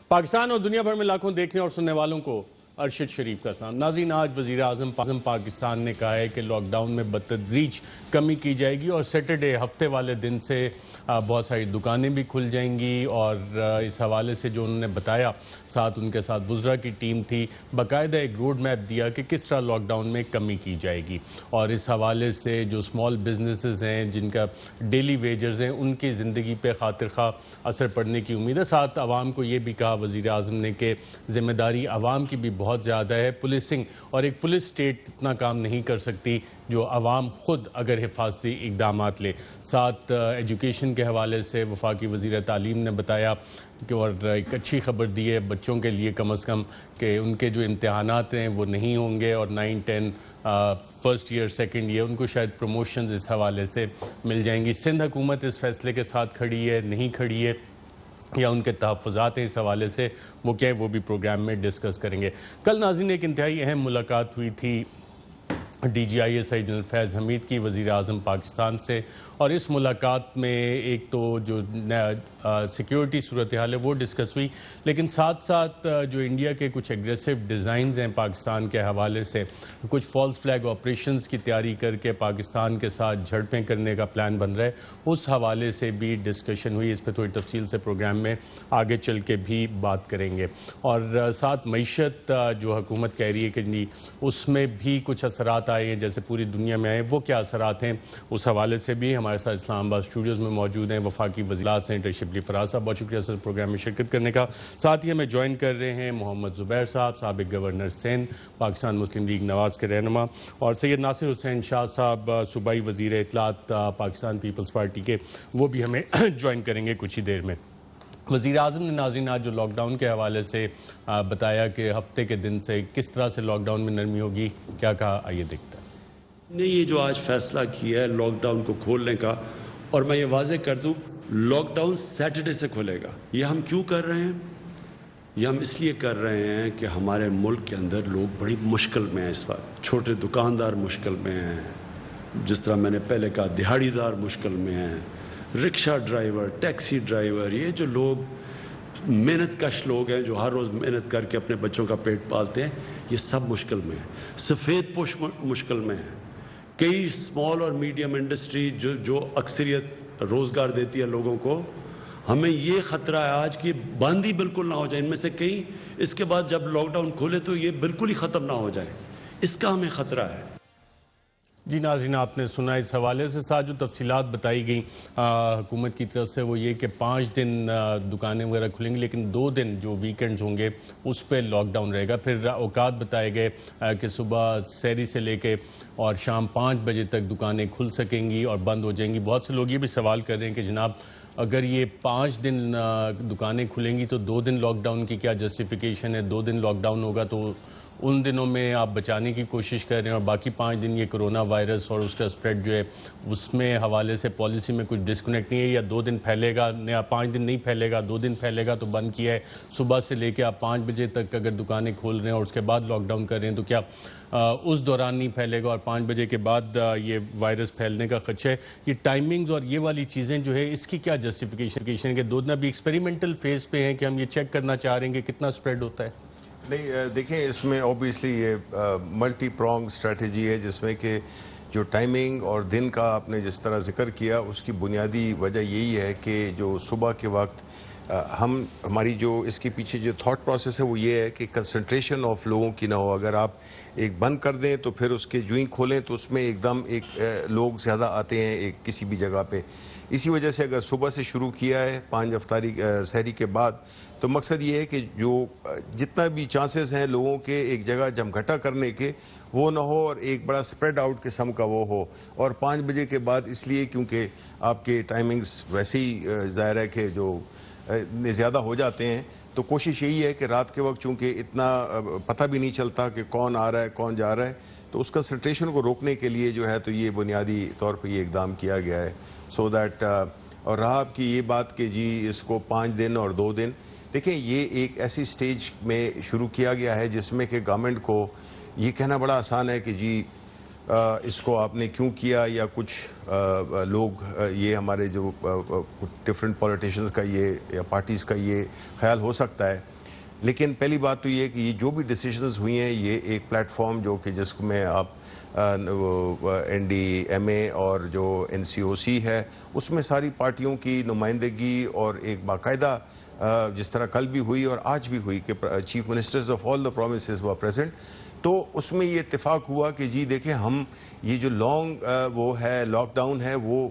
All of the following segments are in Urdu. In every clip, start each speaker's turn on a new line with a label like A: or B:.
A: پاکستان اور دنیا بھر میں لاکھوں دیکھنے اور سننے والوں کو ارشد شریف کا سلام۔ ناظرین، آج وزیر اعظم پاکستان نے کہا ہے کہ لاک ڈاؤن میں بتدریج کمی کی جائے گی اور سیٹرڈے ہفتے والے دن سے بہت ساری دکانیں بھی کھل جائیں گی، اور اس حوالے سے جو انہوں نے بتایا، ساتھ ان کے ساتھ وزراء کی ٹیم تھی، باقاعدہ ایک روڈ میپ دیا کہ کس طرح لاک ڈاؤن میں کمی کی جائے گی، اور اس حوالے سے جو اسمال بزنسز ہیں جن کا ڈیلی ویجرز ہیں ان کی زندگی پہ خاطر خواہ اثر پڑنے کی امید ہے۔ ساتھ عوام کو یہ بھی کہا وزیر اعظم نے کہ ذمہ داری عوام کی بھی بہت زیادہ ہے، پولیسنگ اور ایک پولیس سٹیٹ اتنا کام نہیں کر سکتی جو عوام خود اگر حفاظتی اقدامات لے۔ ساتھ ایجوکیشن کے حوالے سے وفاقی وزیر تعلیم نے بتایا کہ اور ایک اچھی خبر دی ہے بچوں کے لیے کم از کم کہ ان کے جو امتحانات ہیں وہ نہیں ہوں گے، اور 9-10 فرسٹ ایئر سیکنڈ ایئر ان کو شاید پروموشنز اس حوالے سے مل جائیں گی۔ سندھ حکومت اس فیصلے کے ساتھ کھڑی ہے، نہیں کھڑی ہے، یا ان کے تحفظات ہیں اس حوالے سے وہ کیا ہے، وہ بھی پروگرام میں ڈسکس کریں گے۔ کل ناظرین ایک انتہائی اہم ملاقات ہوئی تھی D G I S general Faiz Hameed کی وزیر اعظم پاکستان سے، اور اس ملاقات میں ایک تو جو سیکیورٹی صورتحال ہے وہ ڈسکس ہوئی، لیکن ساتھ ساتھ جو انڈیا کے کچھ ایگریسو ڈیزائنز ہیں پاکستان کے حوالے سے، کچھ فالس فلیگ آپریشنز کی تیاری کر کے پاکستان کے ساتھ جھڑپیں کرنے کا پلان بن رہا ہے، اس حوالے سے بھی ڈسکشن ہوئی۔ اس پہ تھوڑی تفصیل سے پروگرام میں آگے چل کے بھی بات کریں گے، اور ساتھ معیشت جو حکومت کہہ رہی ہے کہ جی اس میں بھی کچھ اثرات آئے ہیں جیسے پوری دنیا میں آئے، وہ کیا اثرات ہیں اس حوالے سے بھی ہمارے ساتھ اسلام آباد اسٹوڈیوز میں موجود ہیں وفاقی وزیر سینیٹر شبلی فراز صاحب، بہت شکریہ سر پروگرام میں شرکت کرنے کا۔ ساتھ ہی ہمیں جوائن کر رہے ہیں محمد زبیر صاحب، سابق گورنر سندھ، پاکستان مسلم لیگ نواز کے رہنما، اور سید ناصر حسین شاہ صاحب، صوبائی وزیر اطلاعات پاکستان پیپلز پارٹی کے، وہ بھی ہمیں جوائن کریں گے کچھ ہی دیر میں۔ وزیر اعظم نے ناظرین آج جو لاک ڈاؤن کے حوالے سے بتایا کہ ہفتے کے دن سے کس طرح سے لاک ڈاؤن میں نرمی ہوگی، کیا کہا، آئیے دیکھتے ہیں۔
B: نے یہ جو آج فیصلہ کیا ہے لاک ڈاؤن کو کھولنے کا، اور میں یہ واضح کر دوں لاک ڈاؤن سیٹرڈے سے کھلے گا۔ یہ ہم کیوں کر رہے ہیں؟ یہ ہم اس لیے کر رہے ہیں کہ ہمارے ملک کے اندر لوگ بڑی مشکل میں ہیں اس وقت، چھوٹے دکاندار مشکل میں ہیں، جس طرح میں نے پہلے کہا دہاڑی دار مشکل میں ہیں، رکشہ ڈرائیور، ٹیکسی ڈرائیور، یہ جو لوگ محنت کش لوگ ہیں جو ہر روز محنت کر کے اپنے بچوں کا پیٹ پالتے ہیں، یہ سب مشکل میں ہیں۔ سفید پوش مشکل میں ہیں، کئی اسمال اور میڈیم انڈسٹری جو اکثریت روزگار دیتی ہے لوگوں کو، ہمیں یہ خطرہ ہے آج کہ بند ہی بالکل نہ ہو جائے، ان میں سے کئی اس کے بعد جب لاک ڈاؤن کھولے تو یہ بالکل ہی ختم نہ ہو جائے، اس کا ہمیں خطرہ ہے۔
A: جی ناظرین، آپ نے سنا اس حوالے سے ساتھ جو تفصیلات بتائی گئیں حکومت کی طرف سے، وہ یہ کہ 5 دن دکانیں وغیرہ کھلیں گی، لیکن 2 دن جو ویکنڈز ہوں گے اس پہ لاک ڈاؤن رہے گا۔ پھر اوقات بتائے گئے کہ صبح سحری سے لے کے اور شام 5 بجے تک دکانیں کھل سکیں گی اور بند ہو جائیں گی۔ بہت سے لوگ یہ بھی سوال کر رہے ہیں کہ جناب اگر یہ 5 دن دکانیں کھلیں گی تو 2 دن لاک ڈاؤن کی کیا جسٹیفیکیشن ہے؟ 2 دن لاک ڈاؤن ہوگا تو ان دنوں میں آپ بچانے کی کوشش کر رہے ہیں، اور باقی 5 دن یہ کرونا وائرس اور اس کا سپریڈ جو ہے اس میں حوالے سے پالیسی میں کچھ ڈسکنیکٹ نہیں ہے، یا 2 دن پھیلے گا، 5 دن نہیں پھیلے گا، 2 دن پھیلے گا تو بند کیا ہے، صبح سے لے کے آپ 5 بجے تک اگر دکانیں کھول رہے ہیں اور اس کے بعد لاک ڈاؤن کر رہے ہیں تو کیا اس دوران نہیں پھیلے گا، اور 5 بجے کے بعد یہ وائرس پھیلنے کا خدشہ ہے؟ یہ ٹائمنگز اور یہ والی چیزیں جو ہے اس کی کیا جسٹیفیکیشن ہے کہ 2 دن ابھی ایکسپیریمنٹل فیز پہ ہیں کہ ہم یہ چیک کرنا چاہ رہے ہیں کہ کتنا سپریڈ ہوتا ہے؟
C: نہیں، دیکھیں اس میں اوبیسلی یہ ملٹی پرونگ اسٹریٹجی ہے، جس میں کہ جو ٹائمنگ اور دن کا آپ نے جس طرح ذکر کیا، اس کی بنیادی وجہ یہی ہے کہ جو صبح کے وقت ہماری جو اس کے پیچھے جو تھاٹ پروسیس ہے وہ یہ ہے کہ کنسنٹریشن آف لوگوں کی نہ ہو۔ اگر آپ ایک بند کر دیں تو پھر اس کے جوئیں کھولیں تو اس میں ایک دم لوگ زیادہ آتے ہیں ایک کسی بھی جگہ پہ۔ اسی وجہ سے اگر صبح سے شروع کیا ہے 5 افطاری سحری کے بعد، تو مقصد یہ ہے کہ جو جتنا بھی چانسز ہیں لوگوں کے ایک جگہ جمگھٹا کرنے کے وہ نہ ہو، اور ایک بڑا سپریڈ آؤٹ قسم کا وہ ہو۔ اور 5 بجے کے بعد اس لیے کیونکہ آپ کے ٹائمنگز ویسے ہی ظاہر ہے کہ جو زیادہ ہو جاتے ہیں، تو کوشش یہی ہے کہ رات کے وقت چونکہ اتنا پتہ بھی نہیں چلتا کہ کون آ رہا ہے کون جا رہا ہے، تو اس کنسنٹریشن کو روکنے کے لیے جو ہے تو یہ بنیادی طور پہ یہ اقدام کیا گیا ہے، سو دیٹ اور رہا آپ کی یہ بات کہ جی اس کو 5 دن اور 2 دن، دیکھیں یہ ایک ایسی سٹیج میں شروع کیا گیا ہے جس میں کہ گورنمنٹ کو یہ کہنا بڑا آسان ہے کہ جی اس کو آپ نے کیوں کیا، یا کچھ لوگ یہ ہمارے جو ڈفرینٹ پولیٹیشنز کا یہ یا پارٹیز کا یہ خیال ہو سکتا ہے لیکن پہلی بات تو یہ کہ یہ جو بھی ڈیسیجنز ہوئی ہیں یہ ایک پلیٹ فارم جو کہ جس میں آپ این ڈی ایم اے اور جو این سی او سی ہے اس میں ساری پارٹیوں کی نمائندگی اور ایک باقاعدہ جس طرح کل بھی ہوئی اور آج بھی ہوئی کہ chief ministers of all the provinces were present, تو اس میں یہ اتفاق ہوا کہ جی دیکھیں ہم یہ جو لانگ وہ ہے لاک ڈاؤن ہے وہ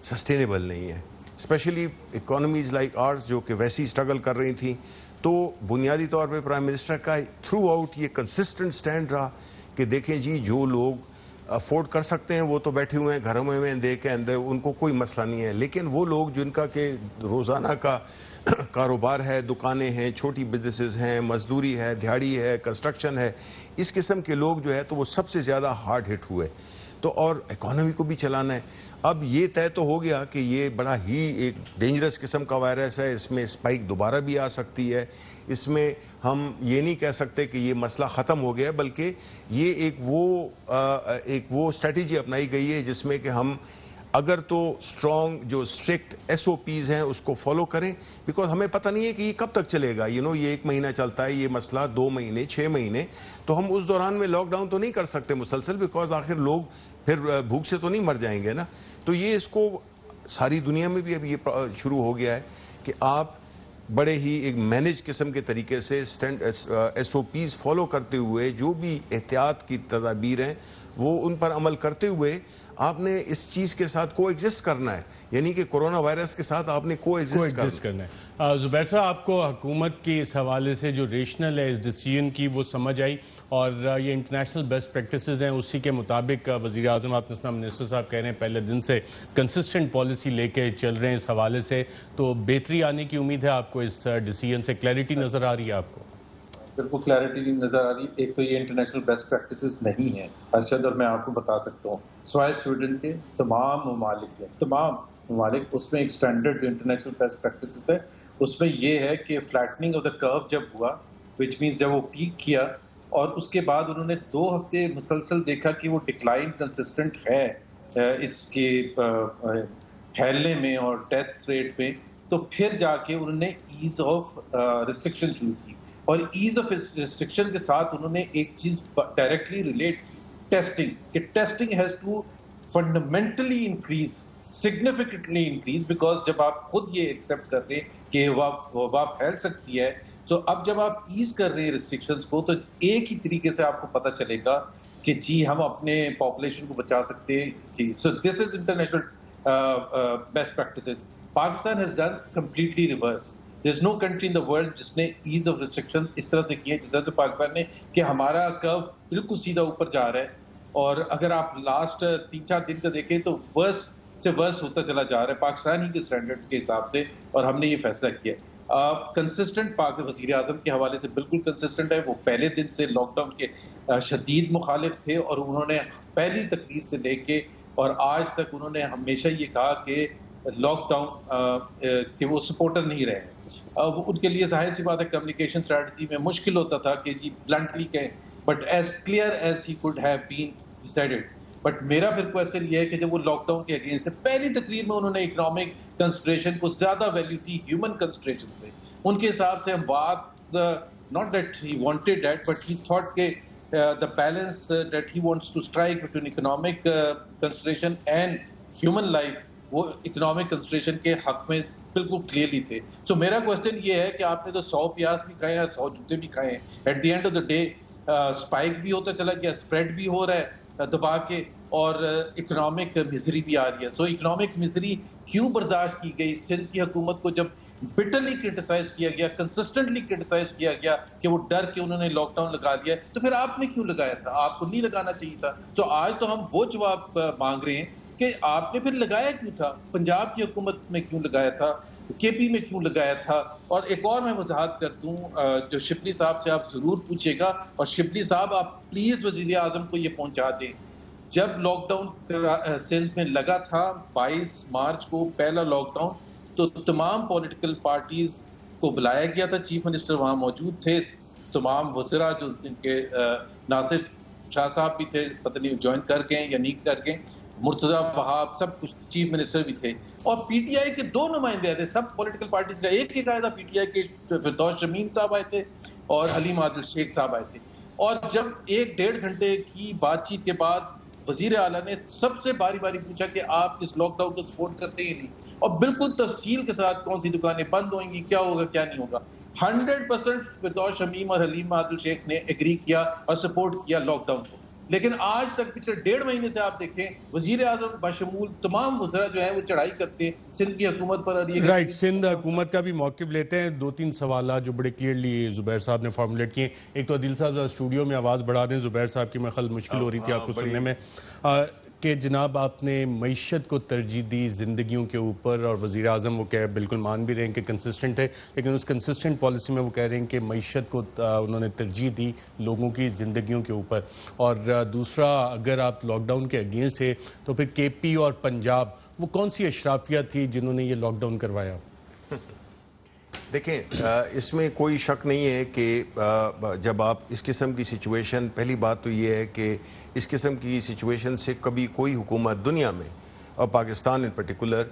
C: سسٹینیبل نہیں ہے، اسپیشلی اکانومیز لائک آرز جو کہ ویسی اسٹرگل کر رہی تھیں. تو بنیادی طور پہ پرائم منسٹر کا تھرو آؤٹ یہ کنسسٹنٹ سٹینڈ رہا کہ دیکھیں جی جو لوگ افورڈ کر سکتے ہیں وہ تو بیٹھے ہوئے ہیں گھروں میں دیکھ کے اندر، ان کو کوئی مسئلہ نہیں ہے، لیکن وہ لوگ جن کا کہ روزانہ کا کاروبار ہے، دکانیں ہیں، چھوٹی بزنسز ہیں، مزدوری ہے، دیہڑی ہے، کنسٹرکشن ہے، اس قسم کے لوگ جو ہے تو وہ سب سے زیادہ ہارڈ ہٹ ہوئے. تو اور اکانومی کو بھی چلانا ہے. اب یہ طے تو ہو گیا کہ یہ بڑا ہی ایک ڈینجرس قسم کا وائرس ہے، اس میں اسپائک دوبارہ بھی آ سکتی ہے، اس میں ہم یہ نہیں کہہ سکتے کہ یہ مسئلہ ختم ہو گیا، بلکہ یہ ایک وہ اسٹریٹجی اپنائی گئی ہے جس میں کہ ہم اگر تو اسٹرانگ جو اسٹرکٹ ایس او پیز ہیں اس کو فالو کریں، بیکاز ہمیں پتہ نہیں ہے کہ یہ کب تک چلے گا. یہ 1 مہینہ چلتا ہے یہ مسئلہ، 2 مہینے، 6 مہینے، تو ہم اس دوران میں لاک ڈاؤن تو نہیں کر سکتے مسلسل، بیکاز آخر لوگ پھر بھوک سے تو نہیں مر جائیں گے نا. تو یہ اس کو ساری دنیا میں بھی اب یہ شروع ہو گیا ہے کہ آپ بڑے ہی ایک مینج قسم کے طریقے سے ایس او پیز فالو کرتے ہوئے جو بھی احتیاط کی تدابیر ہیں وہ ان پر عمل کرتے ہوئے آپ نے اس چیز کے ساتھ کو ایگزسٹ کرنا ہے، یعنی کہ کورونا وائرس کے ساتھ آپ نے کو ایگزسٹ کرنا
A: ہے. زبیر صاحب، آپ کو حکومت کی اس حوالے سے جو ریشنل ہے اس ڈیسیژن کی وہ سمجھ آئی، اور یہ انٹرنیشنل بیسٹ پریکٹسز ہیں اسی کے مطابق وزیر اعظم آپ نے سنا منسٹر صاحب کہہ رہے ہیں پہلے دن سے کنسسٹنٹ پالیسی لے کے چل رہے ہیں اس حوالے سے، تو بہتری آنے کی امید ہے آپ کو اس ڈیسیژن سے؟ کلیئرٹی نظر آ رہی ہے آپ کو؟
D: بالکل کلیئرٹی نہیں نظر آ رہی. ایک تو یہ انٹرنیشنل بیسٹ پریکٹسز نہیں ہیں ارشد، اور میں آپ کو بتا سکتا ہوں سوائے سویڈن کے تمام ممالک اس میں ایک سٹینڈرڈ جو انٹرنیشنل بیسٹ پریکٹسز ہے اس میں یہ ہے کہ فلیٹننگ آف دا کرو جب ہوا، وچ مینس جب وہ پیک کیا اور اس کے بعد انہوں نے 2 ہفتے مسلسل دیکھا کہ وہ ڈکلائن کنسسٹنٹ ہے اس کے پھیلنے میں اور ڈیتھ ریٹ میں، تو پھر جا کے انہوں نے ایز آف ریسٹرکشن شروع کی. اور ایز آف ریسٹرکشن کے ساتھ انہوں نے ایک چیز ڈائریکٹلی ریلیٹ کی، ٹیسٹنگ، کہ testing has to fundamentally increase, significantly increase, because جب آپ خود یہ ایکسیپٹ کر رہے کہ وبا پھیل سکتی ہے، تو اب جب آپ ایز کر رہے ہیں ریسٹرکشنز کو تو ایک ہی طریقے سے آپ کو پتہ چلے گا کہ جی ہم اپنے پاپولیشن کو بچا سکتے ہیں. جی so this is international best practices. Pakistan has done completely reverse. There is no country in the world جس نے ایز آف ریسٹرکشن اس طرح سے کیے جس طرح سے پاکستان نے، کہ ہمارا کرو بالکل سیدھا اوپر جا رہا ہے، اور اگر آپ لاسٹ 3-4 دن کا دیکھیں تو ورس سے ورس ہوتا چلا جا رہا ہے پاکستان ہی کے اسٹینڈرڈ کے حساب سے، اور ہم نے یہ فیصلہ کیا. کنسسٹنٹ وزیر اعظم کے حوالے سے بالکل کنسسٹنٹ ہے. وہ پہلے دن سے لاک ڈاؤن کے شدید مخالف تھے، اور انہوں نے پہلی تقریر سے لے کے اور آج تک انہوں نے ہمیشہ یہ کہا کہ لاک ڈاؤن کہ وہ سپورٹر نہیں رہے. ان کے لیے ظاہر سی بات ہے کمیونیکیشن اسٹریٹجی میں مشکل ہوتا تھا کہ جی بلنٹلی کہیں، but as clear as he could have been he said it. But میرا پھر کوشچن یہ ہے کہ جب وہ لاک ڈاؤن کے اگینسٹ پہلی تقریر میں انہوں نے اکنامک کنسیڈریشن کو زیادہ ویلیو دی ہیومن کنسیڈریشن سے. ان کے حساب سے ہم بات not that he wanted that but he thought کہ the balance that he wants to strike between economic consideration and human life, وہ economic consideration کے حق میں بالکل کلیئرلی تھے. سو میرا کوشچن یہ ہے کہ آپ نے تو 100 پیاز بھی کھائے ہیں، 100 جوتے بھی کھائے ہیں. At the end of the day spike بھی ہوتا چلا گیا، اسپریڈ بھی ہو رہا ہے دبا کے، اور اکنامک مزری بھی آ رہی ہے. سو اکنامک مزری کیوں برداشت کی گئی؟ سندھ کی حکومت کو جب بٹرلی کرٹیسائز کیا گیا، کنسسٹنٹلی کرٹیسائز کیا گیا کہ وہ ڈر کے انہوں نے لاک ڈاؤن لگا دیا، تو پھر آپ نے کیوں لگایا تھا؟ آپ کو نہیں لگانا چاہیے تھا. سو آج تو ہم وہ جواب مانگ رہے ہیں کہ آپ نے پھر لگایا کیوں تھا؟ پنجاب کی حکومت میں کیوں لگایا تھا؟ کے پی میں کیوں لگایا تھا؟ اور ایک اور میں وضاحت کر دوں جو شبلی صاحب سے آپ ضرور پوچھے گا، اور شبلی صاحب آپ پلیز وزیر اعظم کو یہ پہنچا دیں، جب لاک ڈاؤن سندھ میں لگا تھا 22 مارچ کو پہلا لاک ڈاؤن، تو تمام پولیٹیکل پارٹیز کو بلایا گیا تھا، چیف منسٹر وہاں موجود تھے، تمام وزراء جو ان کے ناصر شاہ صاحب بھی تھے، پتہ نہیں جوائن کر گئے یا نہیں کر گئے، مرتضیٰ وہاب، سب کچھ چیف منسٹر بھی تھے، اور پی ٹی آئی کے 2 نمائندے آئے تھے، سب پولیٹیکل پارٹیز کا. ایک آیا تھا پی ٹی آئی کے فردوس شمیم صاحب آئے تھے، اور حلیم عادل شیخ صاحب آئے تھے. اور جب 1-1.5 گھنٹے کی بات چیت کے بعد وزیر اعلیٰ نے سب سے باری باری پوچھا کہ آپ اس لاک ڈاؤن کو سپورٹ کرتے ہی نہیں, اور بالکل تفصیل کے ساتھ کون سی دکانیں بند ہوئیں گی, کیا ہوگا کیا نہیں ہوگا. 100% فردوس شمیم اور حلیم عادل شیخ نے ایگری کیا اور سپورٹ کیا لاک ڈاؤن کو. لیکن آج تک پچھلے 1.5 مہینے سے آپ دیکھیں وزیر اعظم بشمول تمام وزراء جو ہیں وہ چڑھائی کرتے ہیں سندھ کی حکومت پر. اور یہ
A: رائٹ, سندھ حکومت کا بھی موقف لیتے ہیں. 2-3 سوالات جو بڑے کلیئرلی زبیر صاحب نے فارمولیٹ کیے. ایک تو عادل صاحب اسٹوڈیو میں آواز بڑھا دیں, زبیر صاحب کی خل مشکل ہو رہی تھی آپ کو سننے میں, کہ جناب آپ نے معیشت کو ترجیح دی زندگیوں کے اوپر, اور وزیر اعظم وہ کہہ بالکل مان بھی رہے ہیں کہ کنسسٹنٹ ہے, لیکن اس کنسسٹنٹ پالیسی میں وہ کہہ رہے ہیں کہ معیشت کو انہوں نے ترجیح دی لوگوں کی زندگیوں کے اوپر. اور دوسرا, اگر آپ لاک ڈاؤن کے اگینسٹ تھے تو پھر کے پی اور پنجاب وہ کون سی اشرافیہ تھی جنہوں نے یہ لاک ڈاؤن کروایا؟
C: دیکھیں, اس میں کوئی شک نہیں ہے کہ جب آپ اس قسم کی سچویشن, پہلی بات تو یہ ہے کہ اس قسم کی سچویشن سے کبھی کوئی حکومت دنیا میں اور پاکستان ان پرٹیکولر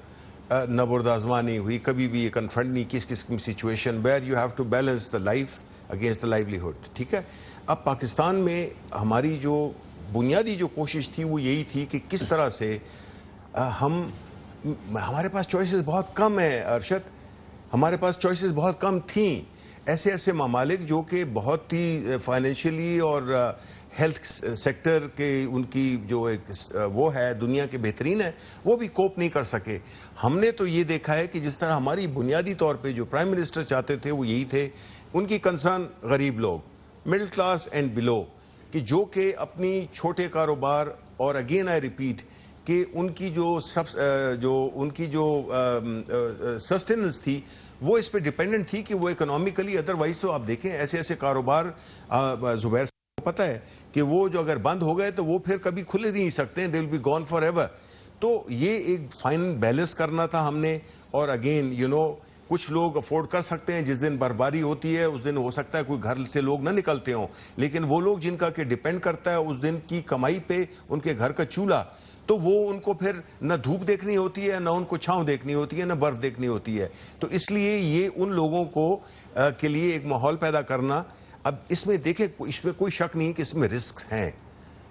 C: نہ بردازمہ نہیں ہوئی, کبھی بھی یہ کنفرنٹ نہیں کی اس قسم کی situation where you have to balance the life against the livelihood. ٹھیک ہے, اب پاکستان میں ہماری جو بنیادی جو کوشش تھی وہ یہی تھی کہ کس طرح سے ہمارے پاس چوائسز بہت کم ہیں ارشد, ہمارے پاس چوائسز بہت کم تھیں. ایسے ممالک جو کہ بہت ہی فائنینشلی اور ہیلتھ سیکٹر کے ان کی جو ایک وہ ہے دنیا کے بہترین ہے, وہ بھی کوپ نہیں کر سکے. ہم نے تو یہ دیکھا ہے کہ جس طرح ہماری بنیادی طور پہ جو پرائم منسٹر چاہتے تھے وہ یہی تھے, ان کی کنسرن غریب لوگ, مڈل کلاس اینڈ بلو, کہ جو کہ اپنی چھوٹے کاروبار, اور اگین آئی ریپیٹ کہ ان کی جو سسٹیننس تھی وہ اس پہ ڈیپینڈنٹ تھی کہ وہ اکنامیکلی, ادروائز تو آپ دیکھیں ایسے کاروبار زبیر صاحب کو پتہ ہے کہ وہ جو اگر بند ہو گئے تو وہ پھر کبھی کھلے نہیں سکتے, they will be gone forever. تو یہ ایک فائن بیلنس کرنا تھا ہم نے. اور اگین کچھ لوگ افورڈ کر سکتے ہیں, جس دن برفباری ہوتی ہے اس دن ہو سکتا ہے کوئی گھر سے لوگ نہ نکلتے ہوں, لیکن وہ لوگ جن کا کہ ڈیپینڈ کرتا ہے اس دن کی کمائی پہ ان کے گھر کا چولہا, تو وہ ان کو پھر نہ دھوپ دیکھنی ہوتی ہے, نہ ان کو چھاؤں دیکھنی ہوتی ہے, نہ برف دیکھنی ہوتی ہے. تو اس لیے یہ ان لوگوں کو کے لیے ایک ماحول پیدا کرنا. اب اس میں دیکھیں, اس میں کوئی شک نہیں کہ اس میں رسک ہیں,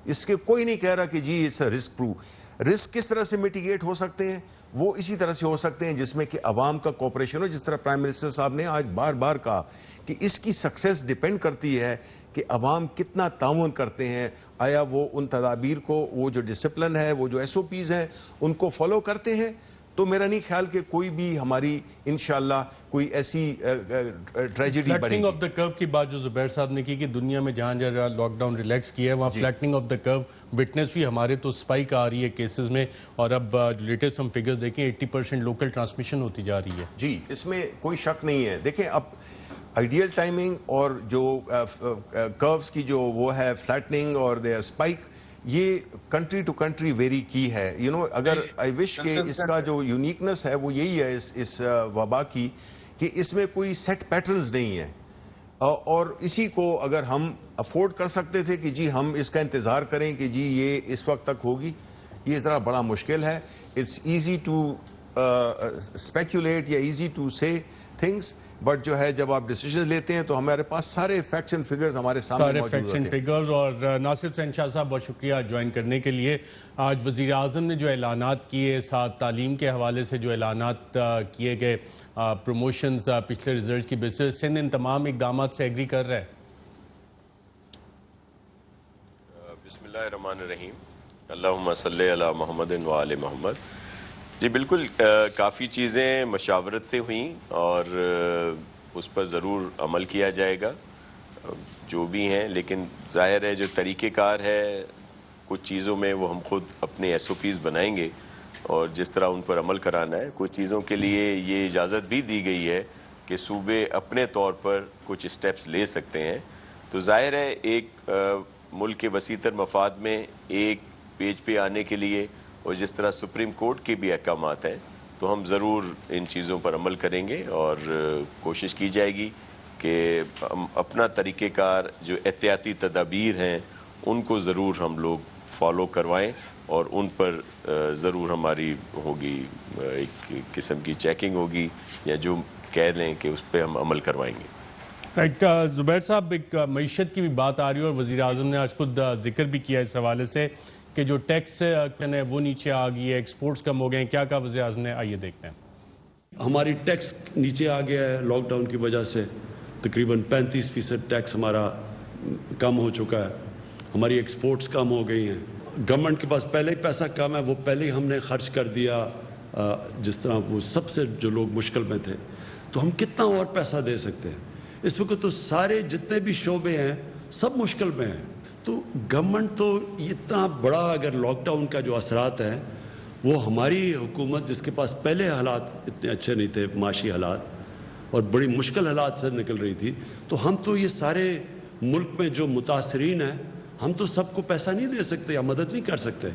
C: اس کے کوئی نہیں کہہ رہا کہ جی اس رسک پروف. رسک کس طرح سے میٹیگیٹ ہو سکتے ہیں, وہ اسی طرح سے ہو سکتے ہیں جس میں کہ عوام کا کوپریشن ہو, جس طرح پرائم منسٹر صاحب نے آج بار بار کہا کہ اس کی سکسیس ڈیپینڈ کرتی ہے کہ عوام کتنا تعاون کرتے ہیں, آیا وہ ان تدابیر کو, وہ جو ڈسپلن ہے, وہ جو ایس او پیز ہیں ان کو فالو کرتے ہیں. تو میرا نہیں خیال کہ کوئی بھی ہماری انشاءاللہ کوئی ایسی ٹریجڈی بڑھے گی.
A: فلیٹننگ آف دا کرو کی بات جو زبیر صاحب نے کی کہ دنیا میں جہاں جہاں لاک ڈاؤن ریلیکس کیا ہے وہاں فلیٹننگ آف دا کرو وٹنس بھی, ہمارے تو اسپائک آ رہی ہے کیسز میں, اور اب لیٹسٹ ہم فگرز دیکھیں 80% لوکل ٹرانسمیشن ہوتی جا رہی ہے.
C: جی, اس میں کوئی شک نہیں ہے. دیکھیں اب آئیڈیل ٹائمنگ اور جو کروز کی جو وہ ہے فلیٹننگ اور دے اسپائک, یہ کنٹری ٹو کنٹری ویری کی ہے. اگر آئی وش کہ اس کا جو یونیکنس ہے وہ یہی ہے اس وبا کی, کہ اس میں کوئی سیٹ پیٹرنز نہیں ہیں, اور اسی کو اگر ہم افورڈ کر سکتے تھے کہ جی ہم اس کا انتظار کریں کہ جی یہ اس وقت تک ہوگی, یہ ذرا بڑا مشکل ہے. اٹس ایزی ٹو اسپیکولیٹ یا ایزی ٹو سے تھنگس, بٹ جو ہے جب آپ ڈیسیژن لیتے ہیں تو ہمارے پاس سارے فیکٹس اینڈ فگرز ہمارے سامنے موجود ہوتے ہیں.
A: فگرز. اور ناصر حسین شاہ صاحب بہت شکریہ جوائن کرنے کے لیے. آج وزیر اعظم نے جو اعلانات کیے, ساتھ تعلیم کے حوالے سے جو اعلانات کیے گئے, پروموشنز پچھلے ریزلٹ کی بیسس, سندھ ان تمام اقدامات سے ایگری کر رہا ہے؟
E: بسم اللہ الرحمن الرحیم, اللہم صلی علی محمد و آل محمد. جی بالکل, کافی چیزیں مشاورت سے ہوئیں اور اس پر ضرور عمل کیا جائے گا جو بھی ہیں, لیکن ظاہر ہے جو طریقہ کار ہے کچھ چیزوں میں وہ ہم خود اپنے ایس او پیز بنائیں گے اور جس طرح ان پر عمل کرانا ہے. کچھ چیزوں کے لیے یہ اجازت بھی دی گئی ہے کہ صوبے اپنے طور پر کچھ اسٹیپس لے سکتے ہیں. تو ظاہر ہے ایک ملک کے وسیع تر مفاد میں ایک پیج پہ آنے کے لیے, اور جس طرح سپریم کورٹ کے بھی احکامات ہیں, تو ہم ضرور ان چیزوں پر عمل کریں گے اور کوشش کی جائے گی کہ ہم اپنا طریقہ کار جو احتیاطی تدابیر ہیں ان کو ضرور ہم لوگ فالو کروائیں, اور ان پر ضرور ہماری ہوگی ایک قسم کی چیکنگ ہوگی, یا جو کہہ لیں کہ اس پہ ہم عمل کروائیں گے.
A: رائٹ زبیر صاحب، ایک معیشت کی بھی بات آ رہی ہے اور وزیر اعظم نے آج خود ذکر بھی کیا اس حوالے سے کہ جو ٹیکس ہے وہ نیچے آ گئی ہے، ایکسپورٹس کم ہو گئے ہیں. کیا کہا وزیر اعظم نے؟ آئیے دیکھتے ہیں.
B: ہماری ٹیکس نیچے آ گیا ہے لاک ڈاؤن کی وجہ سے. تقریباً 35% ٹیکس ہمارا کم ہو چکا ہے. ہماری ایکسپورٹس کم ہو گئی ہیں. گورنمنٹ کے پاس پہلے ہی پیسہ کم ہے، وہ پہلے ہی ہم نے خرچ کر دیا. جس طرح وہ سب سے جو لوگ مشکل میں تھے، تو ہم کتنا اور پیسہ دے سکتے ہیں؟ اس وقت تو سارے جتنے بھی شعبے ہیں سب مشکل میں ہیں. تو گورنمنٹ تو اتنا بڑا، اگر لاک ڈاؤن کا جو اثرات ہیں وہ ہماری حکومت جس کے پاس پہلے حالات اتنے اچھے نہیں تھے، معاشی حالات اور بڑی مشکل حالات سے نکل رہی تھی، تو ہم تو یہ سارے ملک میں جو متاثرین ہیں ہم تو سب کو پیسہ نہیں دے سکتے یا مدد نہیں کر سکتے.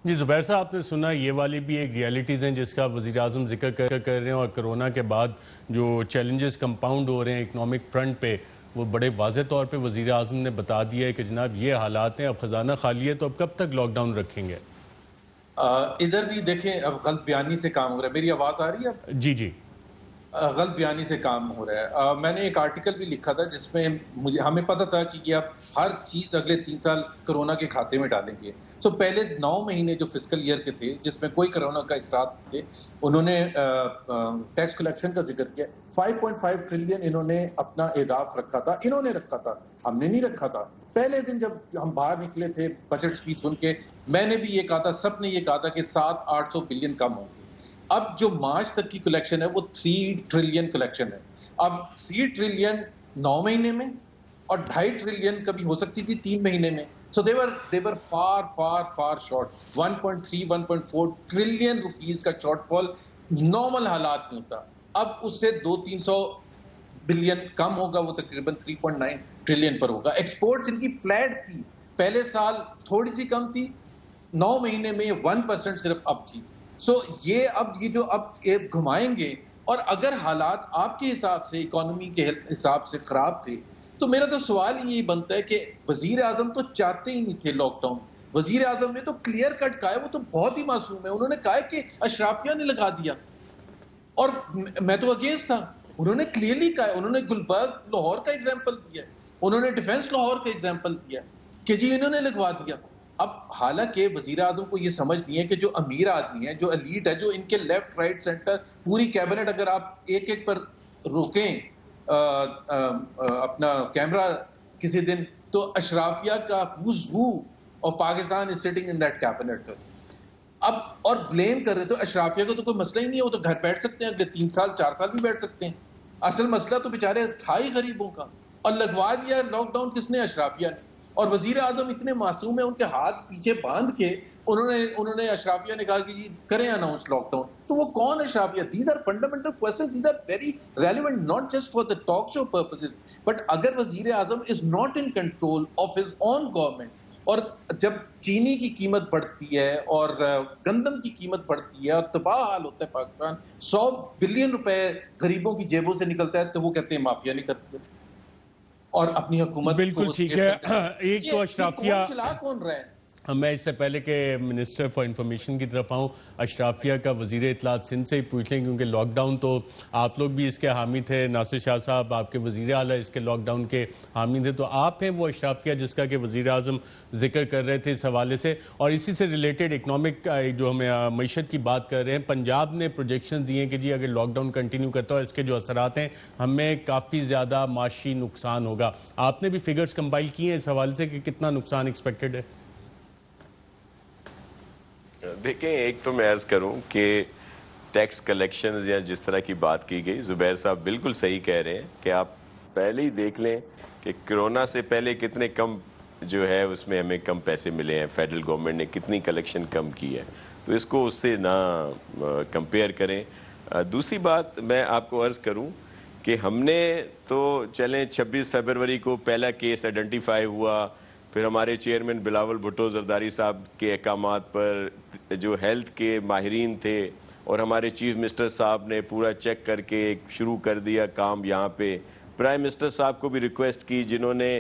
A: جی زبیر صاحب، آپ نے سنا یہ والی بھی ایک ریئلٹیز ہیں جس کا وزیر اعظم ذکر کر رہے ہیں، اور کرونا کے بعد جو چیلنجز کمپاؤنڈ ہو رہے ہیں اکنامک فرنٹ پہ، وہ بڑے واضح طور پہ وزیر اعظم نے بتا دیا ہے کہ جناب یہ حالات ہیں، اب خزانہ خالی ہے، تو اب کب تک لاک ڈاؤن رکھیں گے؟
D: ادھر بھی دیکھیں، اب غلط بیانی سے کام ہو رہا ہے. میری آواز آ رہی ہے اب؟
A: جی جی.
D: غلط بیانی سے کام ہو رہا ہے. میں نے ایک آرٹیکل بھی لکھا تھا جس میں ہمیں پتہ تھا کہ یہ اب ہر چیز اگلے 3 سال کرونا کے کھاتے میں ڈالیں گے. تو پہلے 9 مہینے جو فسکل ایئر کے تھے جس میں کوئی کرونا کا اثرات تھے، انہوں نے ٹیکس کلیکشن کا ذکر کیا. 5.5 ٹریلین انہوں نے اپنا اہداف رکھا تھا. انہوں نے رکھا تھا، ہم نے نہیں رکھا تھا. پہلے دن جب ہم باہر نکلے تھے بجٹ سپیچ سن کے، میں نے بھی یہ کہا تھا، سب نے یہ کہا تھا کہ 700-800 بلین کم ہوں گے. اب جو مارچ تک کی کلیکشن ہے وہ 3 ٹریلین کلیکشن ہے. اب 3 ٹریلین 9 مہینے میں اور 2.5 ٹریلین کبھی ہو سکتی تھی 3 مہینے میں. سو they were far short. 1.3-1.4 trillion rupees کا شارٹ فال نارمل حالات میں ہوتا. اب اس سے 200-300 بلین کم ہوگا، وہ تقریباً 3.9 ٹریلین پر ہوگا. ایکسپورٹس ان کی فلیٹ تھی، پہلے سال تھوڑی سی کم تھی، 9 مہینے میں 1% صرف اب تھی. سو یہ جو گھمائیں گے، اور اگر حالات آپ کے حساب سے، اکانومی کے حساب سے خراب تھے، تو میرا تو سوال یہی بنتا ہے کہ وزیر اعظم تو چاہتے ہی نہیں تھے لاک ڈاؤن. وزیر اعظم نے تو کلیئر کٹ کہا ہے، وہ تو بہت ہی معصوم ہے. انہوں نے کہا کہ اشرافیہ نے لگا دیا، اور میں تو اگینسٹ تھا. انہوں نے کلیئرلی کہا ہے، انہوں نے گلبرگ لاہور کا ایگزامپل دیا، انہوں نے ڈیفنس لاہور کا ایگزامپل دیا کہ جی انہوں نے لگوا دیا. اب حالانکہ وزیر اعظم کو یہ سمجھ نہیں ہے کہ جو امیر آدمی ہے، جو ایلیٹ ہے، جو ان کے لیفٹ رائٹ سینٹر پوری کیبنٹ، اگر آپ ایک ایک پر روکیں اپنا کیمرہ کسی دن، تو اشرافیہ کا who's who of Pakistan is sitting in that cabinet. اب اور بلیم کر رہے تو اشرافیہ کو تو کوئی مسئلہ ہی نہیں ہے، وہ تو گھر بیٹھ سکتے ہیں، اگلے 3 سال 4 سال بھی بیٹھ سکتے ہیں. اصل مسئلہ تو بیچارے تھا ہی غریبوں کا، اور لگوا دیا لاک ڈاؤن کس نے؟ اشرافیہ نے. اور وزیر اعظم اتنے معصوم ہیں، ان کے ہاتھ پیچھے باندھ کے انہوں نے اشرافیہ نے کہا کہ جی کریں اناؤنس لاک ڈاؤن. تو وہ کون اشرافیہ؟ These are fundamental questions, these are very relevant not just for the talk show purposes. But اگر وزیر اعظم is not in control of his own government, اور جب چینی کی قیمت بڑھتی ہے اور گندم کی قیمت بڑھتی ہے اور تباہ حال ہوتا ہے پاکستان، 100 بلین روپے غریبوں کی جیبوں سے نکلتا ہے، تو وہ کہتے ہیں مافیا نہیں کرتی ہے اور اپنی حکومت.
A: بالکل ٹھیک ہے. ایک تو اشرافیہ،
D: چلا کون رہا ہے؟
A: میں اس سے پہلے کہ منسٹر فار انفارمیشن کی طرف آؤں، اشرافیہ کا وزیر اطلاعات سندھ سے ہی پوچھ لیں، کیونکہ لاک ڈاؤن تو آپ لوگ بھی اس کے حامی تھے. ناصر شاہ صاحب آپ کے وزیر اعلیٰ اس کے لاک ڈاؤن کے حامی تھے، تو آپ ہیں وہ اشرافیہ جس کا کہ وزیر اعظم ذکر کر رہے تھے اس حوالے سے. اور اسی سے ریلیٹڈ اکنامک جو ہمیں معیشت کی بات کر رہے ہیں، پنجاب نے پروجیکشن دیے ہیں کہ جی اگر لاک ڈاؤن کنٹینیو کرتا ہے اور اس کے جو اثرات ہیں ہمیں کافی زیادہ معاشی نقصان ہوگا. آپ نے بھی فگرز کمپائل کیے ہیں اس حوالے سے کہ کتنا نقصان ایکسپیکٹڈ ہے؟
E: دیکھیں، ایک تو میں عرض کروں کہ ٹیکس کلیکشنز یا جس طرح کی بات کی گئی، زبیر صاحب بالکل صحیح کہہ رہے ہیں کہ آپ پہلے ہی دیکھ لیں کہ کرونا سے پہلے کتنے کم جو ہے اس میں ہمیں کم پیسے ملے ہیں، فیڈرل گورنمنٹ نے کتنی کلیکشن کم کی ہے، تو اس کو اس سے نہ کمپیئر کریں. دوسری بات میں آپ کو عرض کروں کہ ہم نے تو چلیں 26 فروری کو پہلا کیس آئیڈینٹیفائی ہوا، پھر ہمارے چیئرمین بلاول بھٹو زرداری صاحب کے احکامات پر جو ہیلتھ کے ماہرین تھے اور ہمارے چیف منسٹر صاحب نے پورا چیک کر کے شروع کر دیا کام یہاں پہ. پرائم منسٹر صاحب کو بھی ریکویسٹ کی، جنہوں نے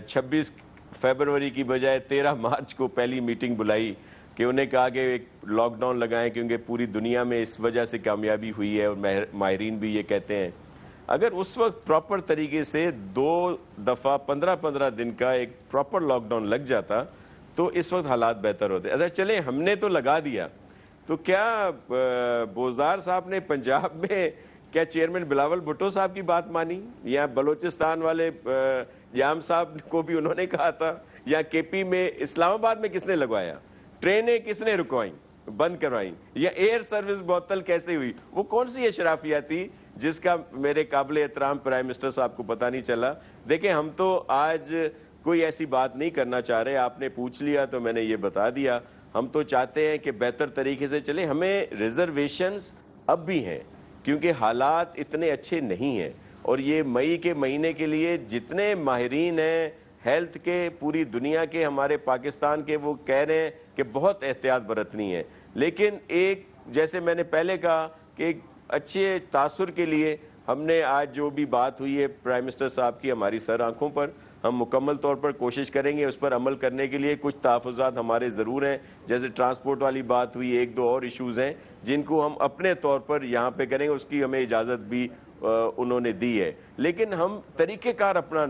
E: 26 فروری کی بجائے 13 مارچ کو پہلی میٹنگ بلائی، کہ انہیں کہا کہ ایک لاک ڈاؤن لگائیں، کیونکہ پوری دنیا میں اس وجہ سے کامیابی ہوئی ہے اور ماہرین بھی یہ کہتے ہیں. اگر اس وقت پراپر طریقے سے 2 دفعہ 15 دن کا ایک پراپر لاک ڈاؤن لگ جاتا تو اس وقت حالات بہتر ہوتے. اچھا چلیں ہم نے تو لگا دیا, تو کیا بوزدار صاحب نے پنجاب میں کیا چیئرمین بلاول بھٹو صاحب کی بات مانی, یا بلوچستان والے یام صاحب کو بھی انہوں نے کہا تھا, یا کے پی میں اسلام آباد میں کس نے لگوایا, ٹرینیں کس نے رکوائیں بند کروائیں, یا ایئر سروس معطل کیسے ہوئی, وہ کون سی اشرافیہ تھی جس کا میرے قابل احترام پرائم منسٹر صاحب کو پتہ نہیں چلا. دیکھیں ہم تو آج کوئی ایسی بات نہیں کرنا چاہ رہے, آپ نے پوچھ لیا تو میں نے یہ بتا دیا. ہم تو چاہتے ہیں کہ بہتر طریقے سے چلے. ہمیں ریزرویشنز اب بھی ہیں کیونکہ حالات اتنے اچھے نہیں ہیں, اور یہ مئی کے مہینے کے لیے جتنے ماہرین ہیں ہیلتھ کے پوری دنیا کے, ہمارے پاکستان کے, وہ کہہ رہے ہیں کہ بہت احتیاط برتنی ہے. لیکن ایک جیسے میں نے پہلے کہا کہ ایک اچھے تاثر کے لیے ہم نے آج جو بھی بات ہوئی ہے پرائم منسٹر صاحب کی ہماری سر آنکھوں پر, ہم مکمل طور پر کوشش کریں گے اس پر عمل کرنے کے لیے. کچھ تحفظات ہمارے ضرور ہیں, جیسے ٹرانسپورٹ والی بات ہوئی, 1-2 اور ایشوز ہیں جن کو ہم اپنے طور پر یہاں پہ کریں گے, اس کی ہمیں اجازت بھی انہوں نے دی ہے. لیکن ہم طریقہ کار اپنا